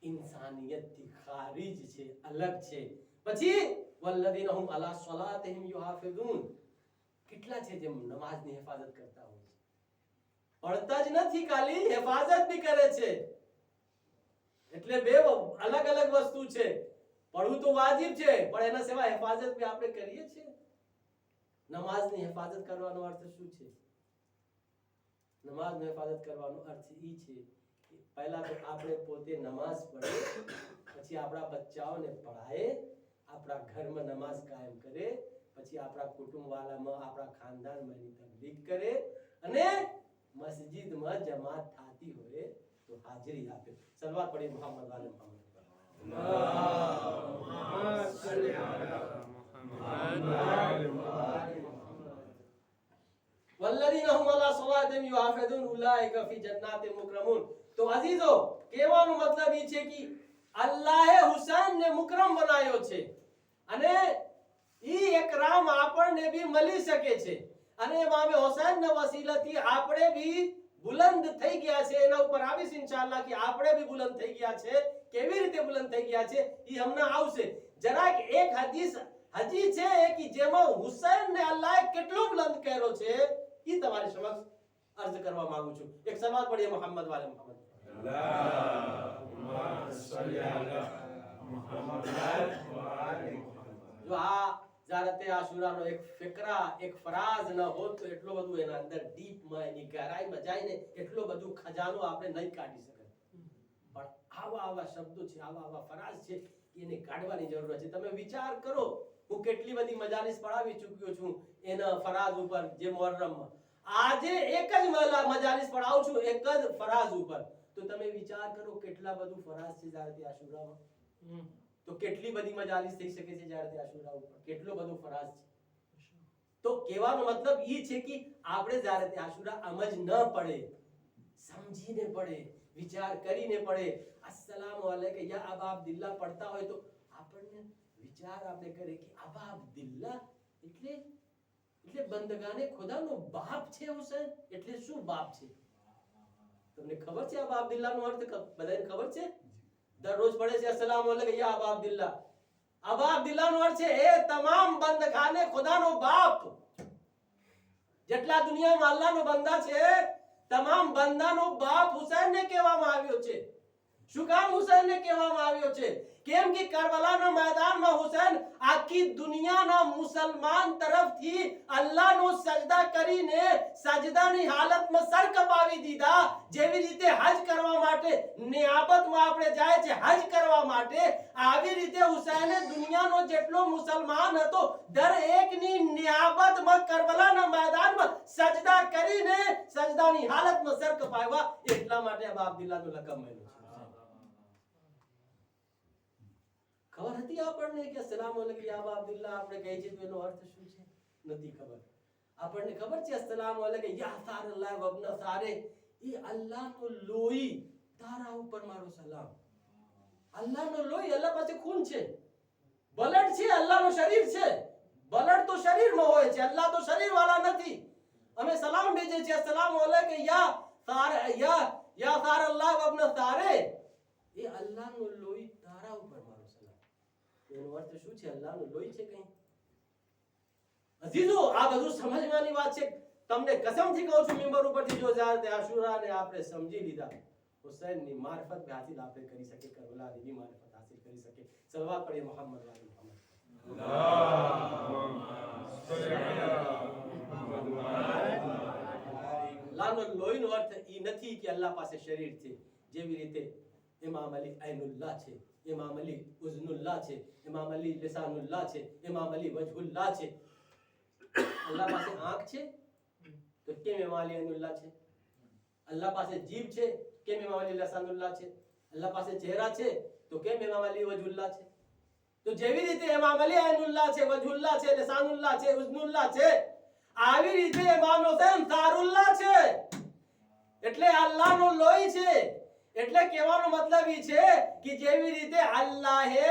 ઇન્સાનિયતથી ખારીજ છે અલગ છે પછી વલ્લદીન હુમ અલા સલાતિહિમ યુહાફિઝૂન કેટલા છે જે નમાઝની હિફાજત કરતા હોય છે પડતા જ નથી ખાલી હિફાજત ભી કરે છે એટલે બે અલગ અલગ વસ્તુ છે પડવું તો વાજિબ છે પણ એના સિવાય હિફાજત ભી આપણે કરીએ છીએ નમાઝની હિફાજત કરવાનો અર્થ શું છે નમાઝની હિફાજત કરવાનો અર્થ ઈ છે કે પહેલા તો આપણે પોતે નમાઝ પઢે પછી આપણા બચ્ચાઓને પઢાએ આપણા ઘરમાં નમાઝ કાયમ કરે પછી આપણા કુટુંબવાળામાં આપણા ખાનદાનમાં એની તબલીગ કરે અને મસ્જિદમાં જમાત થાતી હોય તો હાજરી આપે સલવાત પઢી મોહમ્મદ વાલે મોહમ્મદ વલ્લદીન હુમ અલા સલાતિહિમ યુહાફિઝૂન ઉલાઇકા ફી જન્નાતિન મુકરમૂન તો અઝીઝો કહેવાનો મતલબ ઈ છે કે અલ્લાહે હુસૈનને મુકરમ બનાવ્યો છે અને ઈ ઇકરામ આપણને ભી મળી શકે છે અને ઇમામ હુસૈનના વસીલાથી આપણે ભી બુલંદ થઈ ગયા છે એના ઉપર આવીશ ઇન્શાઅલ્લાહ કે આપણે ભી બુલંદ થઈ ગયા છે કેવી રીતે બુલંદ થઈ ગયા છે ઈ હમણાં આવશે જરાક એક હદીસ હજી છે કે જેમાં હુસૈનને અલ્લાહે કેટલો બુલંદ કર્યો છે ઈ તમારી સમક્ષ અર્જ કરવા માંગુ છું એક સલાત પઢીએ મોહમ્મદ વાલે મોહમ્મદ અલ્લાહુમ્મા સલ્લી અલા મુહમ્મદ વ આલી મુહમ્મદ જો આ ઝિયારતે આશુરાનો એક ફિકરા એક ફરાઝ ન હોત તો એટલો બધું એના અંદર ડીપમાં એની ગહેરાઈમાં જઈને એટલો બધું ખજાનો આપણે નહીં કાઢી શકત પણ આવા શબ્દો છે આવા ફરાઝ છે એને કાઢવાની જરૂર છે તમે વિચાર કરો હું કેટલી બધી મજાલિસ પઢાવી ચૂક્યો છું એના ફરાઝ ઉપર જે મુહર્રમમાં આજે એક જ મજાલિસ પઢાવું છું એક જ ફરાઝ ઉપર તો તમે વિચાર કરો કેટલા બધું ફરાઝ છે ઝિયારતે આશુરામાં તો કેટલી બધી મજાલિસ થઈ શકે છે ઝિયારતે આશુરા ઉપર કેટલો બધો ફરાઝ છે તો કહેવાનો મતલબ ઈ છે કે આપણે ઝિયારતે આશુરા અમજ ન પડે સમજીને પડે, વિચાર કરીને પડે. અસ્સલામુ અલૈકા યા અબા અબ્દુલ્લાહ પડતા હોય તો આપણને વિચાર આપણે કરે કે અબા અબ્દુલ્લાહ એટલે બંદગાને ખુદાનો બાપ છે હુસૈન. એટલે શું બાપ છે? તમને ખબર છે અબા અબ્દુલ્લાહ નો અર્થ? બધાને ખબર છે? દરરોજ પડે છે અસ્સલામુ અલૈકા યા અબા અબ્દુલ્લાહ. અબા અબ્દુલ્લાહ નો અર્થ છે એ તમામ બંદગાને ખુદાનો બાપ. જેટલા દુનિયામાં અલ્લાહનો બંદા છે તમામ બંદાનો બાપ હુસૈનને કહેવામાં આવ્યો છે. શું કામ હુસૈનને કહેવામાં આવ્યો છે? કેમ કે કરબલાના મેદાનમાં હુસૈન આખી દુનિયાના મુસલમાન તરફથી અલ્લાહનો સજદા કરીને સજદાની હાલતમાં સર કપાવી દીધા. જેવી રીતે હજ કરવા માટે નિયાબતમાં આપણે જાય છે હજ કરવા માટે, આવી રીતે હુસૈને દુનિયાનો જેટલો મુસલમાન હતો દરેકની નિયાબતમાં કરબલાના મેદાનમાં સજદા કરીને સજદાની હાલતમાં સર કપાવ્યા. એટલા માટે અબા અબ્દુલ્લાહનો લકબ મળ્યો છે. ખબર હતી આપણને કે અસ્સલામુ અલૈકા યા અબા અબ્દુલ્લાહ આપણે કહે છે તો એનો અર્થ શું છે? નથી ખબર. આપણને ખબર છે અસ્સલામુ અલૈકા યા સારલ્લાહ વબન સારે, એ અલ્લાહનો લોહી તારા ઉપર મારો સલામ. અલ્લાહનો લોહી, અલ્લાહ પાસે ખૂન છે, બ્લડ છે, અલ્લાહનો શરીર છે. બ્લડ તો શરીરમાં હોય છે, અલ્લાહ તો શરીર વાળા નથી. અમે સલામ ભેજે છે અસ્સલામુ અલૈકા યા સારલ્લાહ વબન સારે, એ અલ્લાહનો લોહી તારા ઉપર મારો સલામ. એનો અર્થ શું છે? અલ્લાહનો લોહી છે કઈ? અઝીઝો, આ બધું સમજવાની વાત છે. તમને કસમથી કહું છું મિંબર ઉપરથી, જો ઝાત આશુરાને આપણે સમજી લીધા, હુસૈનની મારફત બે હાસિલ આપણે કરી શકે, કરબલાની બી મારફત હાસિલ કરી શકે. સલવાત પઢિએ મોહમ્મદ વાલે મોહમ્મદ. અલ્લાહનો લોહીનો અર્થ એ નથી કે અલ્લાહ પાસે શરીર છે. જેવી રીતે ઇમામ અલી ઐનુલ્લાહ છે, ઇમામ અલી ઉઝ્નુલ્લાહ છે, ઇમામ અલી લિસાનુલ્લાહ છે, ઇમામ અલી વજહુલ્લાહ છે. અલ્લાહ પાસે આંખ છે તો કેમ ઇમામ અલી ઐનુલ્લાહ છે? અલ્લાહ પાસે જીભ છે કેમ ઇમામ અલી લિસાનુલ્લાહ છે? અલ્લાહ પાસે ચહેરા છે તો કેમ ઇમામ અલી વજહુલ્લાહ છે? તો જેવી રીતે ઇમામ અલી ઐનુલ્લાહ છે, વજહુલ્લાહ છે, લિસાનુલ્લાહ છે, ઉઝ્નુલ્લાહ છે, આવી રીતે ઇમામ હુસૈન સારુલ્લાહ છે. એટલે અલ્લાહનો લોહી છે. એટલે કહેવાનો મતલબ એ છે કે જેવી રીતે અલ્લાહે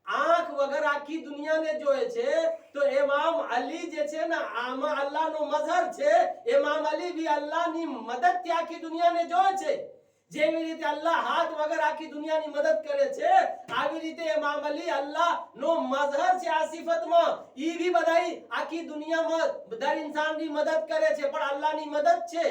આંખ વગર આખી દુનિયાને જોયે છે, તો ઇમામ અલી જે છે ને આમાં અલ્લાહનો મઝહર છે. ઇમામ અલી भी અલ્લાહની મદદથી આખી દુનિયાને જોયે છે. જેવી રીતે અલ્લાહ હાથ વગર આખી દુનિયાની મદદ કરે છે, આવી રીતે ઇમામ અલી અલ્લાહનો મઝહર છે. આ સિફતમાં ઈ भी બધાઈ આખી દુનિયામાં બધા ઇન્સાનની મદદ કરે છે, પણ અલ્લાહની મદદ છે,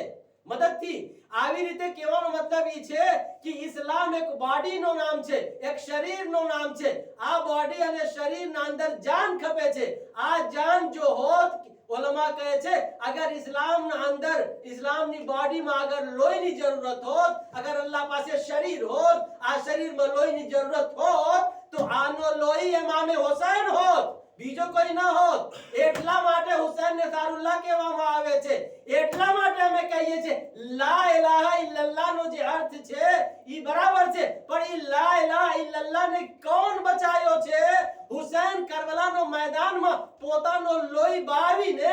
મદદથી. આવી રીતે કહેવાનો મતલબ એ છે કે ઇસ્લામ એક બોડીનો નામ છે, એક શરીરનો નામ છે. આ બોડી અને શરીરના અંદર જાન ખપે છે. આ જાન જો હોત, ઉલમા કહે છે અગર ઇસ્લામના અંદર ઇસ્લામની બોડીમાં અગર લોહીની જરૂરત હોત, અગર અલ્લાહ પાસે શરીર હોત, આ શરીરમાં લોહીની જરૂરત હોત, તો આનો લોહી ઇમામ હુસૈન હોત, બીજો કોઈ ના હોત. એટલા માટે હુસૈનને સારુલ્લાહ કહેવામાં આવે છે. એટલા માટે અમે કહીએ છીએ લા ઇલાહા ઇલ્લલ્લાહનો જે અર્થ છે ઈ બરાબર છે, પણ ઈ લા ઇલાહા ઇલ્લલ્લાહને કોણ બચાયો છે? હુસૈન કરબલાના મેદાનમાં પોતાનો લોહી બહાવીને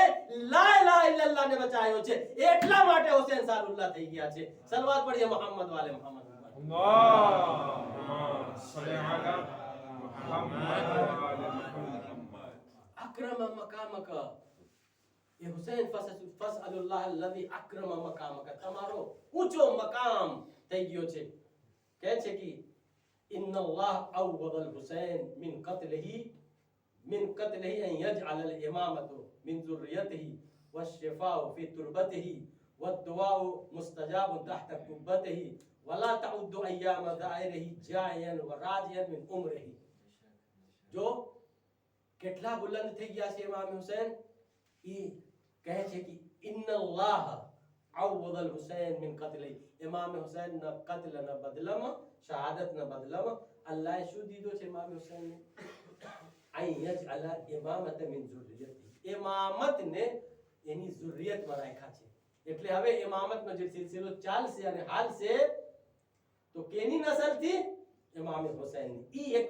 લા ઇલાહા ઇલ્લલ્લાહને બચાયો છે. એટલા માટે હુસૈન સારુલ્લાહ થઈ ગયા છે. સલવાત પઢીએ મોહમ્મદ વાલે મોહમ્મદ. اللهم صل على محمد وعلى محمد. અક્રમ મકામક, એ હુસૈન ફસઅલુલ્લાહ અલ્લઝી અક્રમ મકામક, તમારો ઊંચો મકામ થઈ ગયો છે. કહે છે કે ઇન્નલ્લાહ અવદ અલ હુસૈન મિન કત્લિહી અન યજઅલ અલ ઇમામતુ મિન ઝુર્રિયતિહી વશ્શિફાઉ ફી તુરબતિહી والدعاء مستجاب تحت قبته ولا تعد ايام دائره جائعا وراجيا من عمره. જો કેટલા બુલંદ થઈ ગયા છે ઇમામ હુસૈન, ઈ કહે છે કે ઇન્નલ્લાહ અવદ અલ હુસૈન મિન કત્લિહી, ઇમામ હુસૈનના કત્લના બદલામાં, શહાદતના બદલામાં અલ્લાહે શું દીધો છે ઇમામ હુસૈનને? અન યજઅલ ઇમામત મિન ઝુર્રિયતિહી, ઇમામતને એની ઝુર્રિયતમાં રાખ્યા છે. એટલે હવે ઇમામતનો જે સિલસિલો ચાલશે અને હાલશે તો કેની નસલથી? ઇમામ હુસૈનની. ઈ એક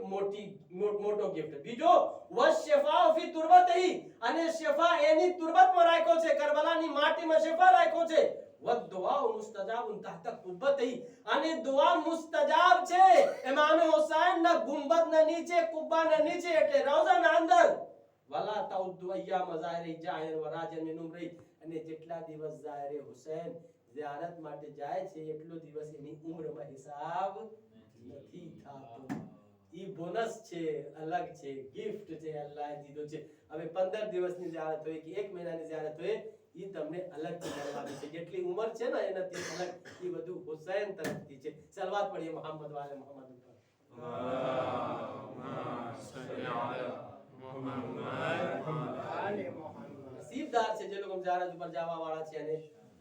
મોટો ગિફ્ટ. બીજો વશ્શિફાઉ ફી તુરબતિહી, અને શિફા એની તુરબતમાં રાખ્યો છે, કરબલાની માટીમાં શિફા રાખ્યો છે. વદ્દુઆઉ મુસ્તજાબુન તહત કુબ્બતી, અને દુઆ મુસ્તજાબ છે ઇમામ હુસૈનના ગુંબદના નીચે, કુબ્બાના નીચે, એટલે રોઝાના અંદર. વલા તઉદ્દુ અય્યામ ઝાયરી જાહિર વ રાજન મિન ઉમરી, અને જેટલા દિવસ ઝાયરે હુસૈન ઝિયારત માટે જાય છે એટલો દિવસ એની ઉંમરમાં હિસાબ નથી થતો. ઈ બોનસ છે, અલગ છે, ગિફ્ટ છે, અલ્લાહે દીધો છે. હવે 15 દિવસની ઝિયારત હોય કે 1 મહિનાની ઝિયારત હોય, ઈ તમને અલગથી કરવાની છે. જેટલી ઉંમર છે ને એનાથી અલગ, ઈ બધું હુસૈન તરફથી છે. સલવાત પઢીએ મોહમ્મદ વાલે મોહમ્મદ ઉપર. નસીબદાર છે જે લોકો ઝિયારત ઉપર જવા વાળા છે અને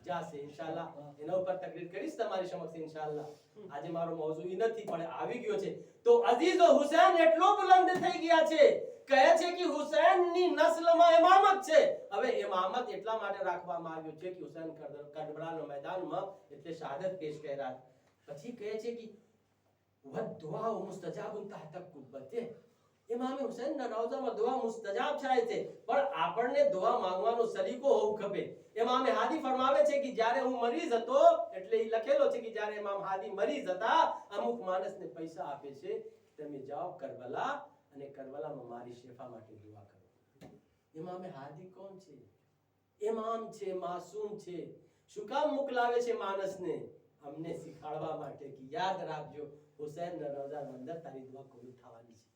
જાશે ઇન્શાઅલ્લાહ. એના ઉપર તકરીર કરીશ તમારી સમક્ષ ઇન્શાઅલ્લાહ. આજે મારો મૌઝૂ ઈ નથી પણ આવી ગયો છે. તો અઝીઝો હુસૈન એટલો બુલંદ થઈ ગયા છે, કહે છે કે હુસૈનની નસ્લમાં ઇમામત છે. હવે ઇમામત એટલા માટે રાખવામાં આવ્યું છે કે હુસૈન કરબલાના મેદાનમાં એટલે શહાદત પેશ કર્યા. પછી કહે છે કે વદ્દુઆઉ મુસ્તજાબુન તહત કુબ્બતે, ઇમામ હુસૈનના રોઝામાં દુઆ મુસ્તજાબ થાય છે, પણ આપણને દુઆ માંગવાનો સલીકો હોવો ખપે. ઇમામ હાદી ફરમાવે છે કે જ્યારે હું મરીઝ હતો, એટલે ઈ લખેલો છે કે જ્યારે ઇમામ હાદી મરીઝ હતા, અમુક માણસને પૈસા આપે છે, તમે જાઓ કરબલા અને કરબલામાં મારી શિફા માટે દુઆ કરો. ઇમામ હાદી કોણ છે? ઇમામ છે, માસૂમ છે. શું કામ મોકલાવે છે માણસને? અમને શીખવાડવા માટે કે યાદ રાખજો હુસૈનના રોઝાની અંદર તારી દુઆ કબૂલ થવાની છે.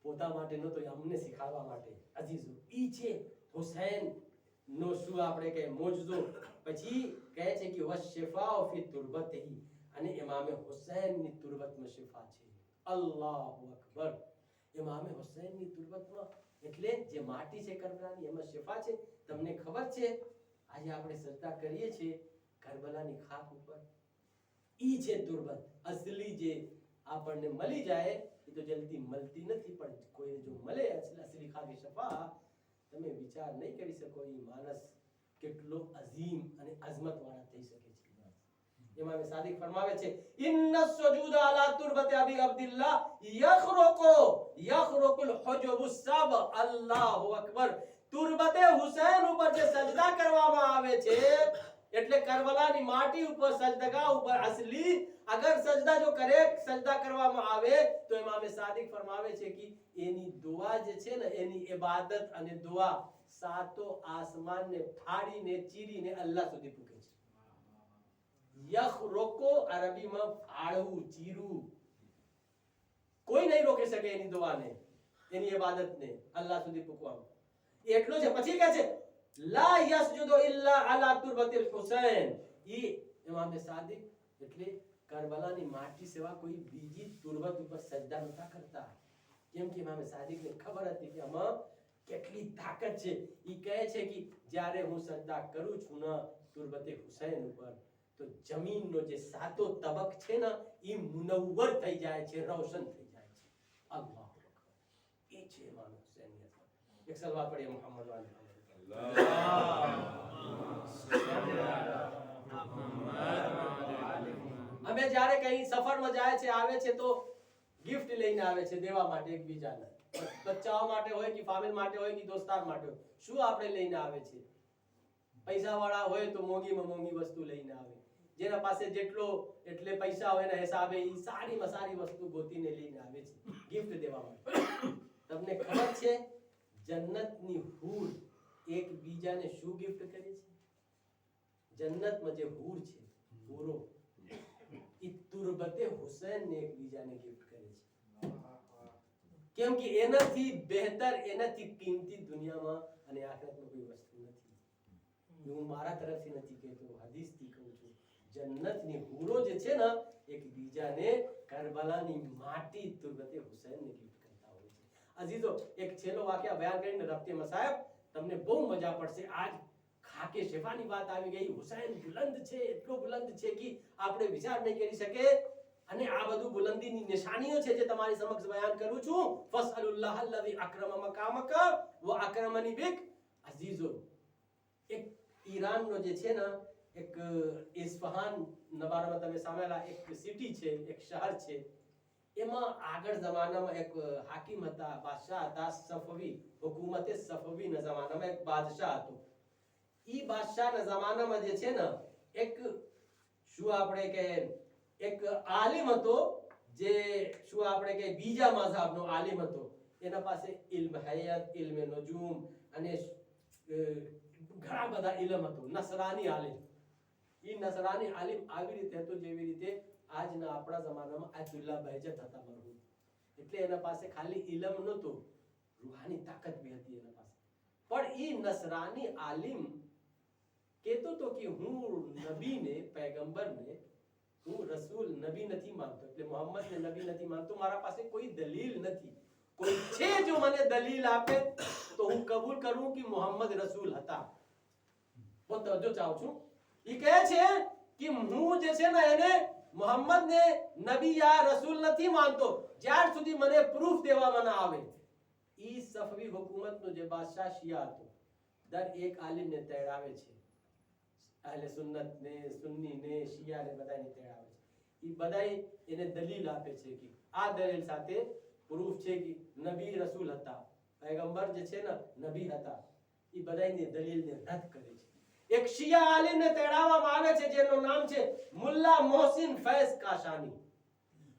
પોતા માટે નો તો અમને શીખવાડવા માટે. અઝીઝો, ઈ છે હુસૈન નો શું આપણે કહે મોજઝો. પછી કહે છે કે વશિફાઉ ફી તુરબતિહી, અને ઇમામ હુસૈનની તુરબતમાં શિફા છે. અલ્લાહુ અકબર. ઇમામ હુસૈનની તુરબતમાં એટલે જે માટી છે કરબલાની, એમાં શિફા છે. તમને ખબર છે આજે આપણે સજદા કરીએ છીએ કરબલાની ખાક ઉપર, ઈ છે તુરબત. અસલી જે આપણને મળી જાય એ તો જલ્દી મળતી નથી, પણ કોઈ જો મળે અસલી ખાકી શફા, તમે વિચાર નહીં કરી શકો એ માણસ કેટલો અઝીમ અને અઝમત વાળા થઈ શકે છે. ઇમામ સાદિક ફરમાવે છે ઇન્ના સુજૂદ અલા તુરબત અબી અબ્દુલ્લાહ યખરુકુલ હુજબ સબ. અલ્લાહુ અકબર. તુરબતે હુસૈન ઉપર જે સજદા કરવામાં આવે છે, એટલે કરબલાની માટી ઉપર, સજદગા ઉપર અસલી અગર સજદા જો કરે, સજદા કરવામાં આવે તો ઇમામ સાદિક ફરમાવે છે કે એની દુઆ જે છે ને, એની ઇબાદત અને દુઆ સાતો આસમાનને ફાડીને ચીરીને અલ્લાહ સુધી પૂકે છે. યખરુકો અરબીમાં ફાડવું, ચીરવું. કોઈ નહીં રોકી શકે એની દુઆને, એની ઇબાદતને અલ્લાહ સુધી પૂકવામાં. એટલું છે. પછી કહે છે લા યસજુદુ ઇલ્લા અલા તુરબતિલ હુસૈન. ઈ ઇમામ સાદિક એટલે કરબલાની માટી સિવાય કોઈ બીજી તુરબત ઉપર સજદા નતા કરતા. કેમ કે ઇમામ સાદિકને ખબર હતી કે આમાં કેટલી તાકાત છે. ઈ કહે છે કે જ્યારે હું સજદા કરું છું ને તુરબતે હુસૈન ઉપર, તો જમીનનો જે સાતો તબક છે ને ઈ મુનવ્વર થઈ જાય છે, રોશન થઈ જાય છે. અલ્લાહુ અકબર. એ છે ઇમામ હુસૈનની અસર. એક સલવાત પઢીએ મોહમ્મદ વાલે મોહમ્મદ. અમે જ્યારે કઈ સફરમાં જાય છે, આવે છે તો ગિફ્ટ લઈને આવે છે દેવા માટે એકબીજાને. બચ્ચાઓ માટે હોય કે ફામિલ માટે હોય કે દોસ્તાર માટે હોય, શું આપણે લઈને આવે છે? પૈસા વાળા હોય તો મોંઘીમાં મોંઘી વસ્તુ લઈને આવે. જેના પાસે જેટલો એટલે પૈસા હોય એના હિસાબે ઈ સારીમાં સારી વસ્તુ ગોતીને લઈને આવે છે ગિફ્ટ દેવા માટે. તમને ખબર છે જન્નતની હૂર એકબીજાને શું ગિફ્ટ કરે છે? જન્નતમાં જે હૂર છે, હૂરો, ઈ તુરબતે હુસૈનને એકબીજાને ગિફ્ટ કરે છે. કેમ કે એનાથી બહેતર, એનાથી કિંમતી દુનિયામાં અને આખિરતમાં કોઈ વસ્તુ નથી. હું મારા તરફથી નથી કહેતો, હદીસથી કહું છું. જન્નતની હૂરો જે છે ને એકબીજાને કરબલાની માટી તુરબતે હુસૈનને ગિફ્ટ કરતા હોય છે. અઝીઝો, એક છેલ્લો વાક્ય બયાન કરીને રબ્તે મસાયબ, તમને બહુ મજા પડશે. આજ ખાકે શિફાની વાત આવી ગઈ. હુસૈન બુલંદ છે, એટલો બુલંદ છે કે આપણે વિચાર નહીં કરી શકે. અને આ બધું બુલંદીની નિશાનીઓ છે જે તમારી સમક્ષ બયાન કરું છું. ફસઅલુલ્લાહ અલ્લઝી અક્રમ મકામક વ અક્રમની બિક. અઝીઝો, એક ઈરાનનો જે છે ને, એક ઇસ્ફહાન નબારામાં તમે સામેલા એક સિટી છે, એક શહેર છે. એમાં આગળ જમાનામાં એક હાકિમ હતા, બાદશાહ હતા, સફવી હુકુમતે સફવીના જમાનામાં એક બાદશાહ હતો. ઈ બાદશાહના જમાનામાં જે છે ને એક શું આપણે કે એક આલિમ હતો, જે શું આપણે કે બીજા મઝહબનો આલિમ હતો. એના પાસે ઇલ્મ હયાત, ઇલ્મ નુજૂમ અને ઘણા બધા ઇલ્મ હતો. નસરાની આલિમ. ઈ નસરાની આલિમ આવી રીતે હતો જેવી રીતે આજના આપણા જમાનામાં આયતુલ્લાહ બહેજત હતા મરહૂમ. એટલે એના પાસે ખાલી ઇલ્મ નહોતો, રૂહાની તાકાત બી હતી એના પાસે. પણ ઈ નસરાની આલિમ કહેતો તો કે હું નબીને, પૈગંબરને, હું રસૂલ નબી નથી માનતો, એટલે મોહમ્મદને નબી નથી માનતો. મારા પાસે કોઈ દલીલ નથી. કોઈ છે જો મને દલીલ આપે તો હું કબૂલ કરું કે મોહમ્મદ રસૂલ હતા. હું તવજો ચાહું છું. ઈ કહે છે કે હું જે છે ને એને મોહમ્મદને નબી યા રસૂલ નથી માનતો જ્યાર સુધી મને પ્રૂફ દેવામાં ના આવે. ઈ સફવી હુકુમતનો જે બાદશાહ શિયા હતો, દર એક આલિમને તેડાવે છે. અહલે સુન્નત ને, સુન્ની ને, શિયા ને બધાને તેડાવે છે. ઈ બધાય એને દલીલ આપે છે કે આ દલીલ સાથે પ્રૂફ છે કે નબી રસૂલ હતા, પૈગંબર જે છે ને નબી હતા. ઈ બધાયની દલીલને રદ કરે છે. એક શિયા આલિમને તેડાવવામાં આવે છે જેનું નામ છે મુલ્લા મોહસિન ફૈઝ કાશાની.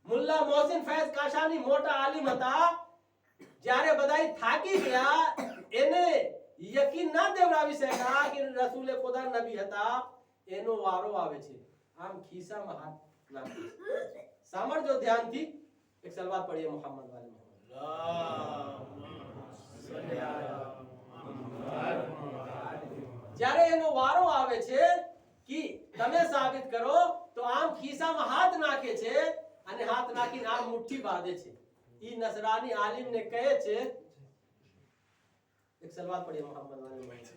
મુલ્લા મોહસિન ફૈઝ કાશાની મોટા આલિમ હતા. જ્યારે બધાય થાકી ગયા, એને યકીન ના દેવડાવી શક્યા કે રસૂલે ખુદા નબી હતા, એનો વારો આવે છે. આમ ખિસ્સામાં હાથ નાખે છે. સાંભળજો ધ્યાનથી. એક સલવાત પઢીએ મોહમ્મદ વાલે મોહમ્મદ. જ્યારે એનો વારો આવે છે કે તમે સાબિત કરો, તો આમ ખિસ્સામાં હાથ નાખે છે અને હાથ નાખીને આમ મુઠ્ઠી બાંધે છે. ઈ નસરાની આલિમને કહે છે, એક સલવાત પઢીએ મોહમ્મદ વાલે મોહમ્મદ.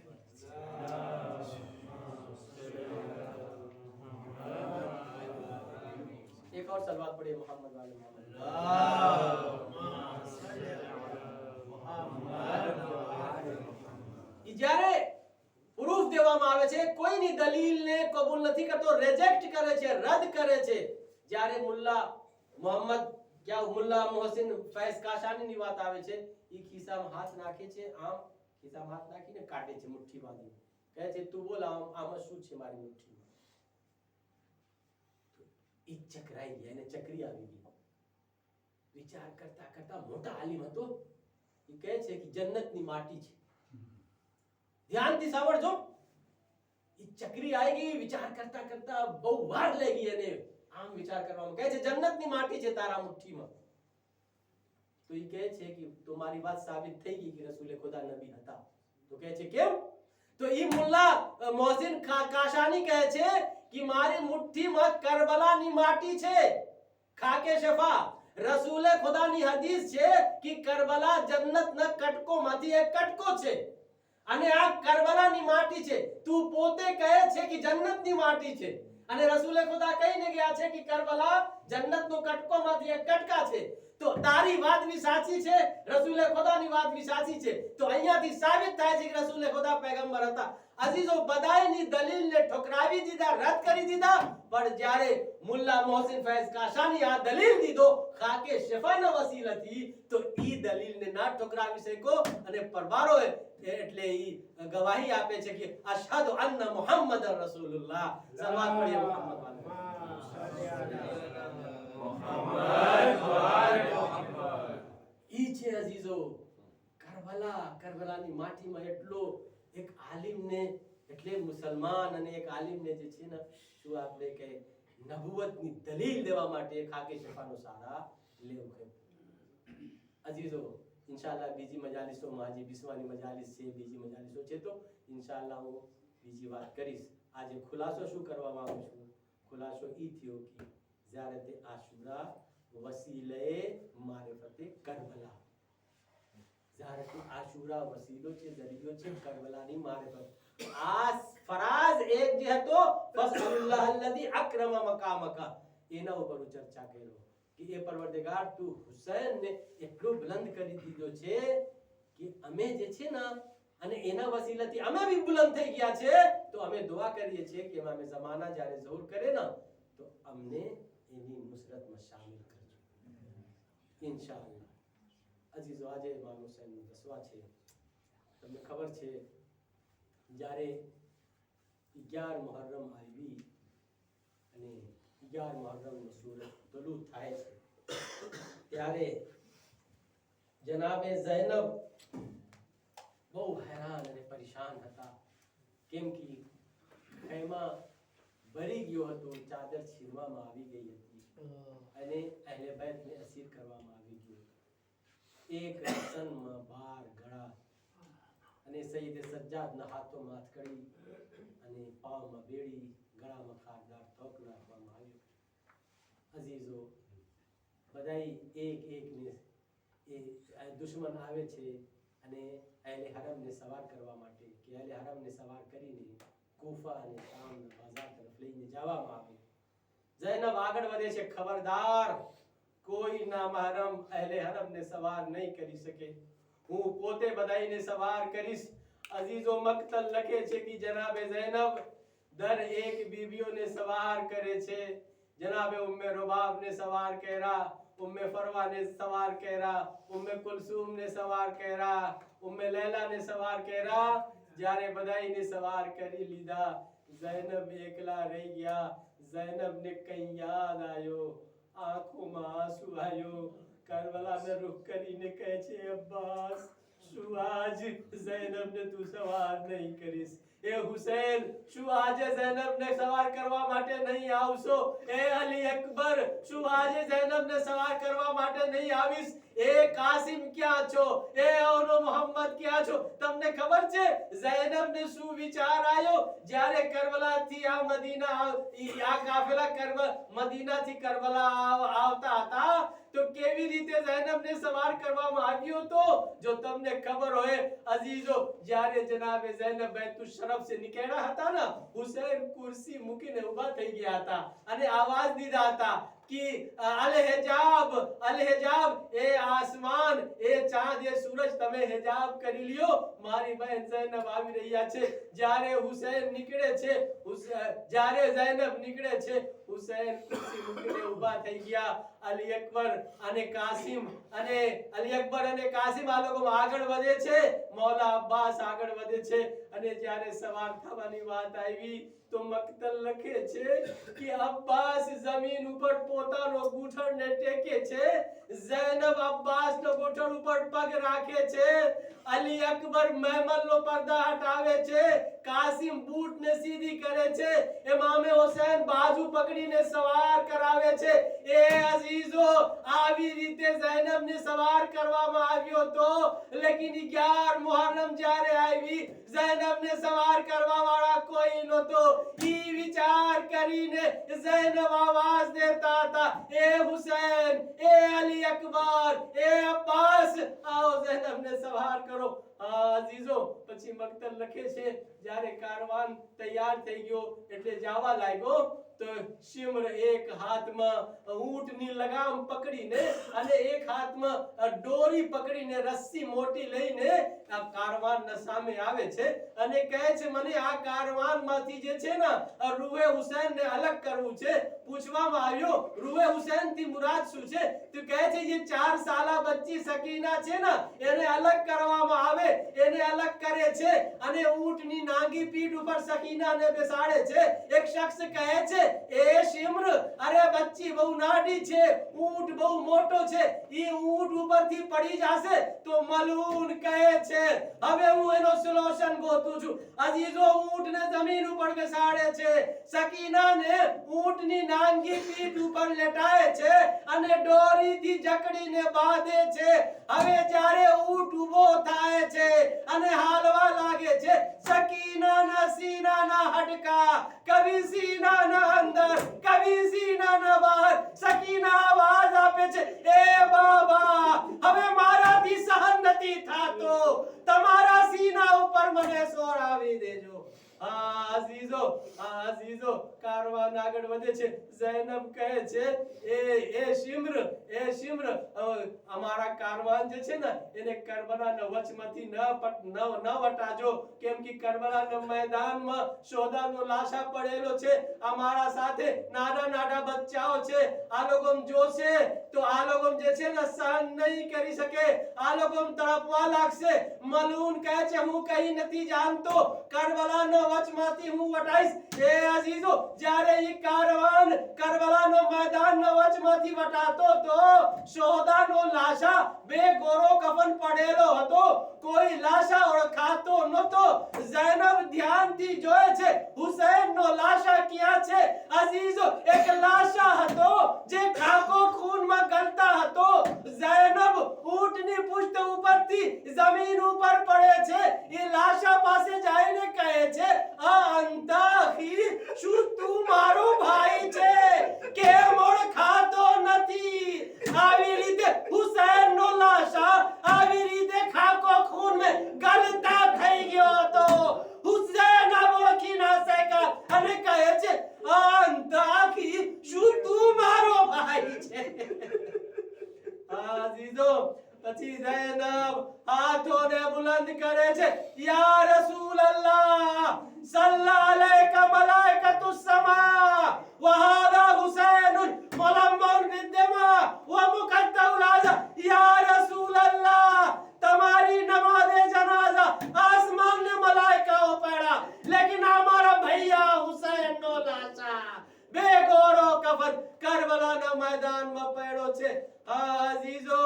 एक और सलवात पढ़िए मोहम्मद वाले मोहम्मद. જ્યારે પ્રૂફ દેવામાં આવે છે, કોઈની દલીલને કબૂલ નથી કરતો, રિજેક્ટ કરે છે, રદ કરે છે. જ્યારે મુલ્લા મોહમ્મદ ક્યાં મુલ્લા મોહસિન ફૈઝ કાશાનીની વાત આવે છે, ઈ ખિસ્સામાં હાથ નાખે છે, આમ ખિસ્સામાં હાથ નાખીને કાઢે છે મુઠ્ઠી બાંધી. કહે છે તું બોલ આમાં શું છે મારી મુઠ્ઠીમાં. ઈ ચકરાઈ ગયા, એને ચકરી આવી ગઈ. વિચાર કરતા કરતા મોટા આલિમ હતો. ઈ કહે છે કે જન્નતની માટી છે. ધ્યાનથી સાંભળજો. ઈ ચકરી આવી ગઈ. વિચાર કરતા કરતા બહુ વાર લાગી એને આમ વિચાર કરવામાં. કહે છે જન્નતની માટી છે તારા મુઠ્ઠીમાં. તો ઈ કહે છે કે તો મારી વાત સાબિત થઈ ગઈ કે રસૂલે ખુદા નબી હતા. તો કહે છે કેમ? તો ઈ મુલ્લા મોહસિન કાશાની કહે છે कि मारी मुट्ठी में करबलानी माटी छे, खाके शफा रसूले खुदानी हदीस छे कि करबला जन्नत न कटको माथी एक कटको छे અને આ કરબલાની માટી છે. તું પોતે કહે છે કે જન્નતની માટી છે અને રસૂલે ખુદા કહીને ગયા છે કે કરબલા જન્નતનો કટકોમાંથી એક કટકા છે. તો તારી વાત બી સાચી છે, રસૂલે ખુદાની વાત બી સાચી છે. તો અહીંયાથી સાબિત થાય છે કે રસૂલે ખુદા પૈગંબર હતા. અઝીઝો બધાયની દલીલને ઠુકરાવી દીધા, રદ કરી દીધા. પણ જ્યારે મુલ્લા મોહસિન ફૈઝ કાશાની આ દલીલ દીધો ખાકે શફાના વસીલથી, તો ઈ દલીલને ના ઠુકરાવી શક્યો અને પરવારો એટલે ઈ ગવાહી આપે છે કે અશહદુ અન્ન મુહમ્મદર રસૂલુલ્લાહ. સલવાત પઢીએ મોહમ્મદ વાલે મોહમ્મદ. ઈ છે અઝીઝો કરબલાની માટીમાં એટલો એક આલિમને, એટલે મુસલમાન અને એક આલિમને જે છે ને શું આપણે કે નબુવતની દલીલ દેવા માટે ખાકે શફાનો સહારા લેવો છે. અઝીઝો ઇન્શાઅલ્લાહ બીજી મજાલિસોમાં, આજે 20મી મજાલિસ છે, બીજી મજાલિસો છે, તો ઇન્શાઅલ્લાહ હું બીજી વાત કરીશ. આજે ખુલાસો શું કરવા માંગુ છું? ખુલાસો ઈ થયો કે ઝિયારતે આશુરા વસીલે મારિફતે કરબલા. ઝિયારતે આશુરા વસીલો છે, જરિયો છે કરબલાની મારિફત. આ ફરાઝ એક જે હતો ફસલુલ્લાહ અલ્લઝી અક્રમ મકામકા, એના ઉપર ચર્ચા કર્યો કે એ પરવરદિગાર તું હુસૈનને એટલો બુલંદ કરી દીધો છે કે અમે જે છે ને અને એના વસીલાથી અમે બી બુલંદ થઈ ગયા છે. તો અમે દુઆ કરીએ છીએ કે અમે જમાના જ્યારે ઝહુર કરે ને તો અમને એની નુસરતમાં શામિલ કરજો ઇન્શાઅલ્લાહ. અઝીઝો આજે ઇમામ હુસૈનનો દસવા છે. તમને ખબર છે જ્યારે 11 મુહર્રમ આવી અને 11 મુહર્રમનો સૂરજ તલું થાય છે ત્યારે જનાબે ઝૈનબ બહુ હેરાન અને પરેશાન હતા, કેમ કે ખૈમા ભરી ગયો હતો, ચાદર છીનવામાં આવી ગઈ હતી અને અહેલે બેતને અસીર કરવામાં આવી ગયું. એક રસનમાં 12 ગળા અને સૈયદ સજ્જાદના હાથોમાં હથકડી અને પાવમાં બેડી, ગળામાં ખારદાર તોક નાખવામાં આવ્યો. અઝીઝો, બધાય એક એકને એ દુશ્મન આવે છે અને અહેલે હરમને સવાર કરવા માટે કે અહેલે હરમને સવાર કરીને કૂફા અને શામના બાજાર તરફ લઈને જવામાં આવે. ઝૈનબ આગળ વધે છે, ખબરદાર કોઈ નામહરમ અહેલે હરમને સવાર નહીં કરી શકે, હું પોતે બધાઈને સવાર કરીશ. અઝીઝો, મક્તલ લખે છે કે જનાબે ઝૈનબ દર એક બીબીઓને સવાર કરે છે. જનાબે ઉમ્મે રૂબાબને સવાર કર્યા, ઉમ્મે ફરવાને સવાર કર્યા, ઉમ્મે કુલસુમને સવાર કર્યા, ઉમ્મે લૈલાને સવાર કર્યા. જ્યારે બધાઈને સવાર કરી લીધા, ઝૈનબ એકલા રહી ગયા. ઝૈનબને કઈ યાદ આવ્યો, આંખોમાં આંસુ આવ્યો. કરબલાને રૂખ કરીને કહે છે, અબ્બાસ, શું આજ ઝૈનબને તું સવાર નહીં કરીશ? એ હુસૈન, શું આજે ઝૈનબને સવાર કરવા માટે નહીં આવશો? એ અલી અકબર, શું આજે ઝૈનબને સવાર કરવા માટે નહીં આવીશ? એ કાસિમ ક્યાં છો? એ ઓનો મોહમ્મદ ક્યાં છો? તમને ખબર છે ઝૈનબને શું વિચાર આવ્યો જ્યારે કરબલાથી આ મદીના આ કાફેલા મદીનાથી કરબલા આવતા હતા તો કેવી રીતે ઝૈનબને સવાર કરવામાં આવ્યો હતો? જો તમને ખબર હોય અઝીઝો, જ્યારે જનાબે ઝૈનબ બેતુલ શરફ સે નીકળ્યા હતા ને, હુસૈન કુર્સી મૂકીને ઊભા થઈ ગયા હતા અને આવાજ દીધા હતા कि अलहिजाब अलहिजाब, ए आसमान, ए चांद, ए सूरज, તમે હિજાબ કરી લ્યો, મારી બહેન ઝૈનબ આવી રહ્યા છે. જ્યારે હુસૈન નીકળે છે, જ્યારે ઝૈનબ નીકળે છે, હુસૈન કુર્સી મૂકીને ઊભા થઈ ગયા. અલી અકબર અને કાસિમ આ લોકો આગળ વધે છે, મૌલા અબ્બાસ આગળ વધે છે અને જ્યારે સવાર થવાની વાત આવી તો મક્તલ લખે છે કે અબ્બાસ જમીન ઉપર પોતાનો ગૂંઠણને ટેકે છે, ઝૈનબ અબ્બાસનો ગૂંઠણ ઉપર પગ રાખે છે, અલી અકબર મહેમલનો પડદા હટાવે છે, કાસિમ બૂટને સીધી કરે છે, ઇમામે હુસૈન બાજુ પકડીને સવાર કરાવે છે. એ અઝીઝો, આવી રીતે ઝૈનબને સવાર કરવામાં આવ્યો તો, લેકિન 11 મુહર્રમ જ્યારે આવી, ઝૈનબને સવાર કરવા વાળા કોઈ નહોતો. ઈ વિચાર કરીને ઝૈનબ આવાજ દેતા હતા, એ હુસૈન, એ અલી અકબર, એ અબ્બાસ, આવો ઝૈનબને સવાર કરો. અઝીઝો, પછી મક્તલ લખે છે જ્યારે કારવાન તૈયાર થઈ ગયો એટલે જવા લાગ્યો તો શિમ્ર એક હાથમાં ઊંટની લગામ પકડીને અને એક હાથમાં દોરી પકડીને રસ્સી મોટી લઈને આ કારવાનના સામે આવે છે અને કહે છે, મને આ કારવાનમાંથી જે છે ને રૂહે હુસૈનને અલગ કરવું છે. પૂછવામાં આવ્યો, રૂહે હુસૈનથી મુરાદ શું છે? તો કહે છે, જે 4 સાલા બચ્ચી સકીના છે ને એને અલગ કરવામાં આવે, એને અલગ કરે છે અને ઊંટની નાંગી પીઠ ઉપર સકીનાને બેસાડે છે. એક શખ્સ કહે છે, એ શિમ્ર, અરે બચ્ચી બહુ નાની છે, ઊંટ બહુ મોટો છે, ઈ ઊંટ ઉપરથી પડી જશે તો મલૂન કહે છે, હવે હું એનો સોલ્યુશન ગોતું છું. અઝીઝો, ઊંટને જમીન ઉપર બેસાડે છે, સકીનાને ઊંટની નાંગી પીઠ ઉપર લેટાય છે અને દોરીથી જકડીને બાંધે છે. હવે જ્યારે ઊંટ ઊભો થાય છે અને હાલવા લાગે છે, સકીનાના સીનાના હડકા કભી સીનાના અંદર, કભી સીનાના બહાર. સકીના આવાજ આપે છે, એ બાબા, હવે મારાથી સહન નથી થાતો, તમારા સીના ઉપર મને સોરાવી દેજો. અઝીઝો, કારવાન આગળ વધે છે. ઝૈનબ કહે છે એ શિમ્ર અમારા કારવાન જે છે ને એને કરબલાના વચમાંથી ન વટાજો, કેમ કે કરબલાના મેદાનમાં શોદાનો લાશા પડેલો છે. અમારા સાથે નાના બચ્ચાઓ છે. આ લોકો જોશે તો આ લોકો જે છે ને સહન નહીં કરી શકે. આ લોકો તડપવા લાગશે. મલૂન કહે છે હું કઈ નથી જાણતો, કરબલાના વચમાંથી હું વટાઈશ. એ અઝીઝો, જ્યારે એ કારવાન કરબલાનો મેદાનના વચમાંથી વટાતો તો શોદાનો લાશા બે ગોરો કફન પડેલો હતો. કોઈ લાશા ઓળખાતો નહોતો. ઝૈનબ ધ્યાનથી જોયે છે હુસૈનનો લાશા ક્યાં છે. અઝીઝો, એક લાશા હતો જે ખાકો ખૂનમાં ગળતા હતો. ઝૈનબ ઊંટની પુષ્ટ ઉપરથી જમીન ઉપર પડે છે. એ લાશા પાસે જઈને કહે છે આ અંતાખી, શું તું મારો ભાઈ છે? કેમ ઓળખાતો નથી? આવી રીતે હુસૈનનો લાશા આવી રીતે ખાકો ખૂન મે ગલતા થઈ ગયો હતો. હુસૈન ઓળખી ના શક્યા અને કહે છે અંતાખી, શું તું મારો ભાઈ છે? અઝીઝો, પછી ઝૈનબ હાથોને બુલંદ કરે છે. યા રસૂલ અલ્લાહ, સલ્લા અલૈકા મલાઇકતુસ સમા વ હાદા હુસૈન મુલમ્મન બિદ્દમા વ મુકદ્દઉલ આઝા. યા રસૂલ અલ્લાહ, તમારી નમાઝે જનાઝા આસમાન ને મલાઇકાઓ પढ़ा, લેકિન हमारा भैया हुसैन નો લાશા બે ગોરો કફન કરબલાના મેદાનમાં પડ્યો છે. અઝીઝો,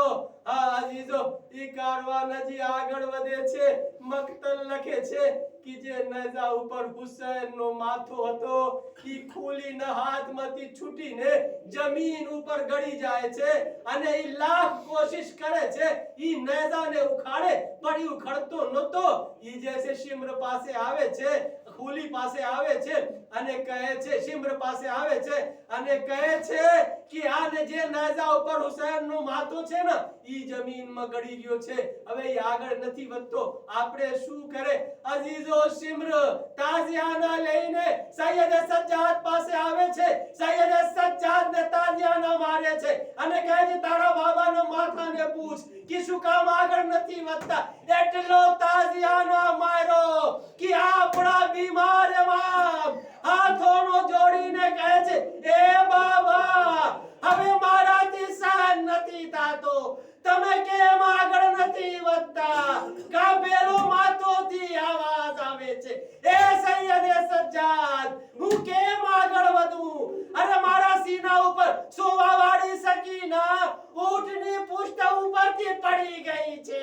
ઈ કારવાન હજી આગળ વધે છે. મક્તલ લખે છે કે જે નેઝા ઉપર હુસૈનનો માથો હતો ઈ ખુલીના હાથમાંથી છૂટીને જમીન ઉપર ગળી જાય છે અને ઈ લાખ કોશિશ કરે છે ઈ નેઝાને ઉખાડે, પણ ઈ ઉખડતો નહોતો. ઈ જેસે શિમ્ર પાસે આવે છે, ખુલી પાસે આવે છે અને કહે છે, શિમ્ર પાસે આવે છે અને કહે છે કે આને જે નેઝા ઉપર હુસૈનનો માથો છે ને ઈ જમીનમાં ગળી ગયો છે. હવે ઈ આગળ નથી વધતો, આપણે શું કરે? અઝીઝો, શિમ્ર તાઝિયાના લઈને સૈયદ સજ્જાદ પાસે આવે છે. સૈયદ સજ્જાદને તાઝિયાના મારે છે અને કહે છે તારા બાબાના માથાને પૂછ કે શું કામ આગળ નથી વધતા. એટલો તાઝિયાના માર્યો કે આપણા બીમાર ઇમામ હાથોનો જોડીને કહે છે એ બાબા, હવે મારાથી સહન નથી થાતો. તમે કેમ આગળ નથી વધતા? કાપેલો માથોથી આવાજ આવે છે એ સૈયદ સજ્જાદ, હું કેમ આગળ વધું? અરે મારા સીના ઉપર સોવાવાળી સકીના ઊંટની પુષ્ટ ઉપરથી પડી ગઈ છે.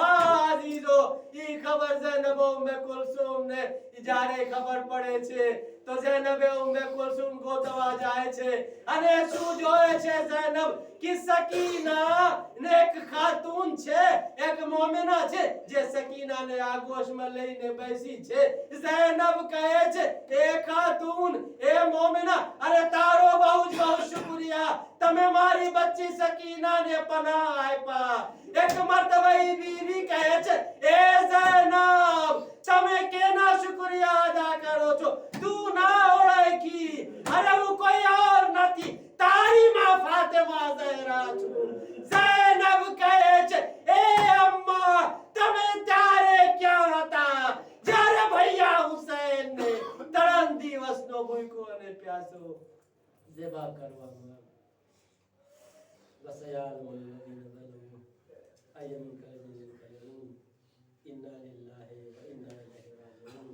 અઝીઝો, ઈ ખબર ઝૈનબ ઉમ્મે કુલસુમ ને જ્યારે ખબર પડે છે તો ઝૈનબ ઉમ્મે કુલસુમ ગોતવા જાય છે અને શું જોયે છે ઝૈનબ કે સકીના ને એક ખાતુન છે, એક મોમિના છે જે સકીનાને આગોશમાં લઈને બેસી છે. ઝૈનબ કહે છે એ ખાતુન, એ મોમિના, અરે તારો બહુ જ શુક્રિયા, તમે મારી બચ્ચી સકીનાને પનાહ આપ્યા. એક મર્તબા બીવી કહે છે એ ઝૈનબ, તમે કેના શુક્રિયા અદા કરો છો? તું ના ઓળખી? અરે હું કોઈ ઓર નથી, તારી માં ફાતિમા ઝહરા છું. ઝૈનબ કહે છે એ અમ્મા, તમે ત્યારે ક્યાં હતા જ્યારે ભૈયા હુસૈન ને 3 દિવસનો ભૂખ્યો અને પ્યાસો ઝબા કરવામાં વસયાલ વલ્લદીન ઝલમુ અયમ કલબિન કલમુન ઇન્ના લિલ્લાહી વ ઇન્ના ઇલૈહિ રાજીઉન.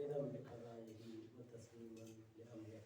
ઇદમ બિકરાઇહી વ તસ્લીમન લિઅમરી.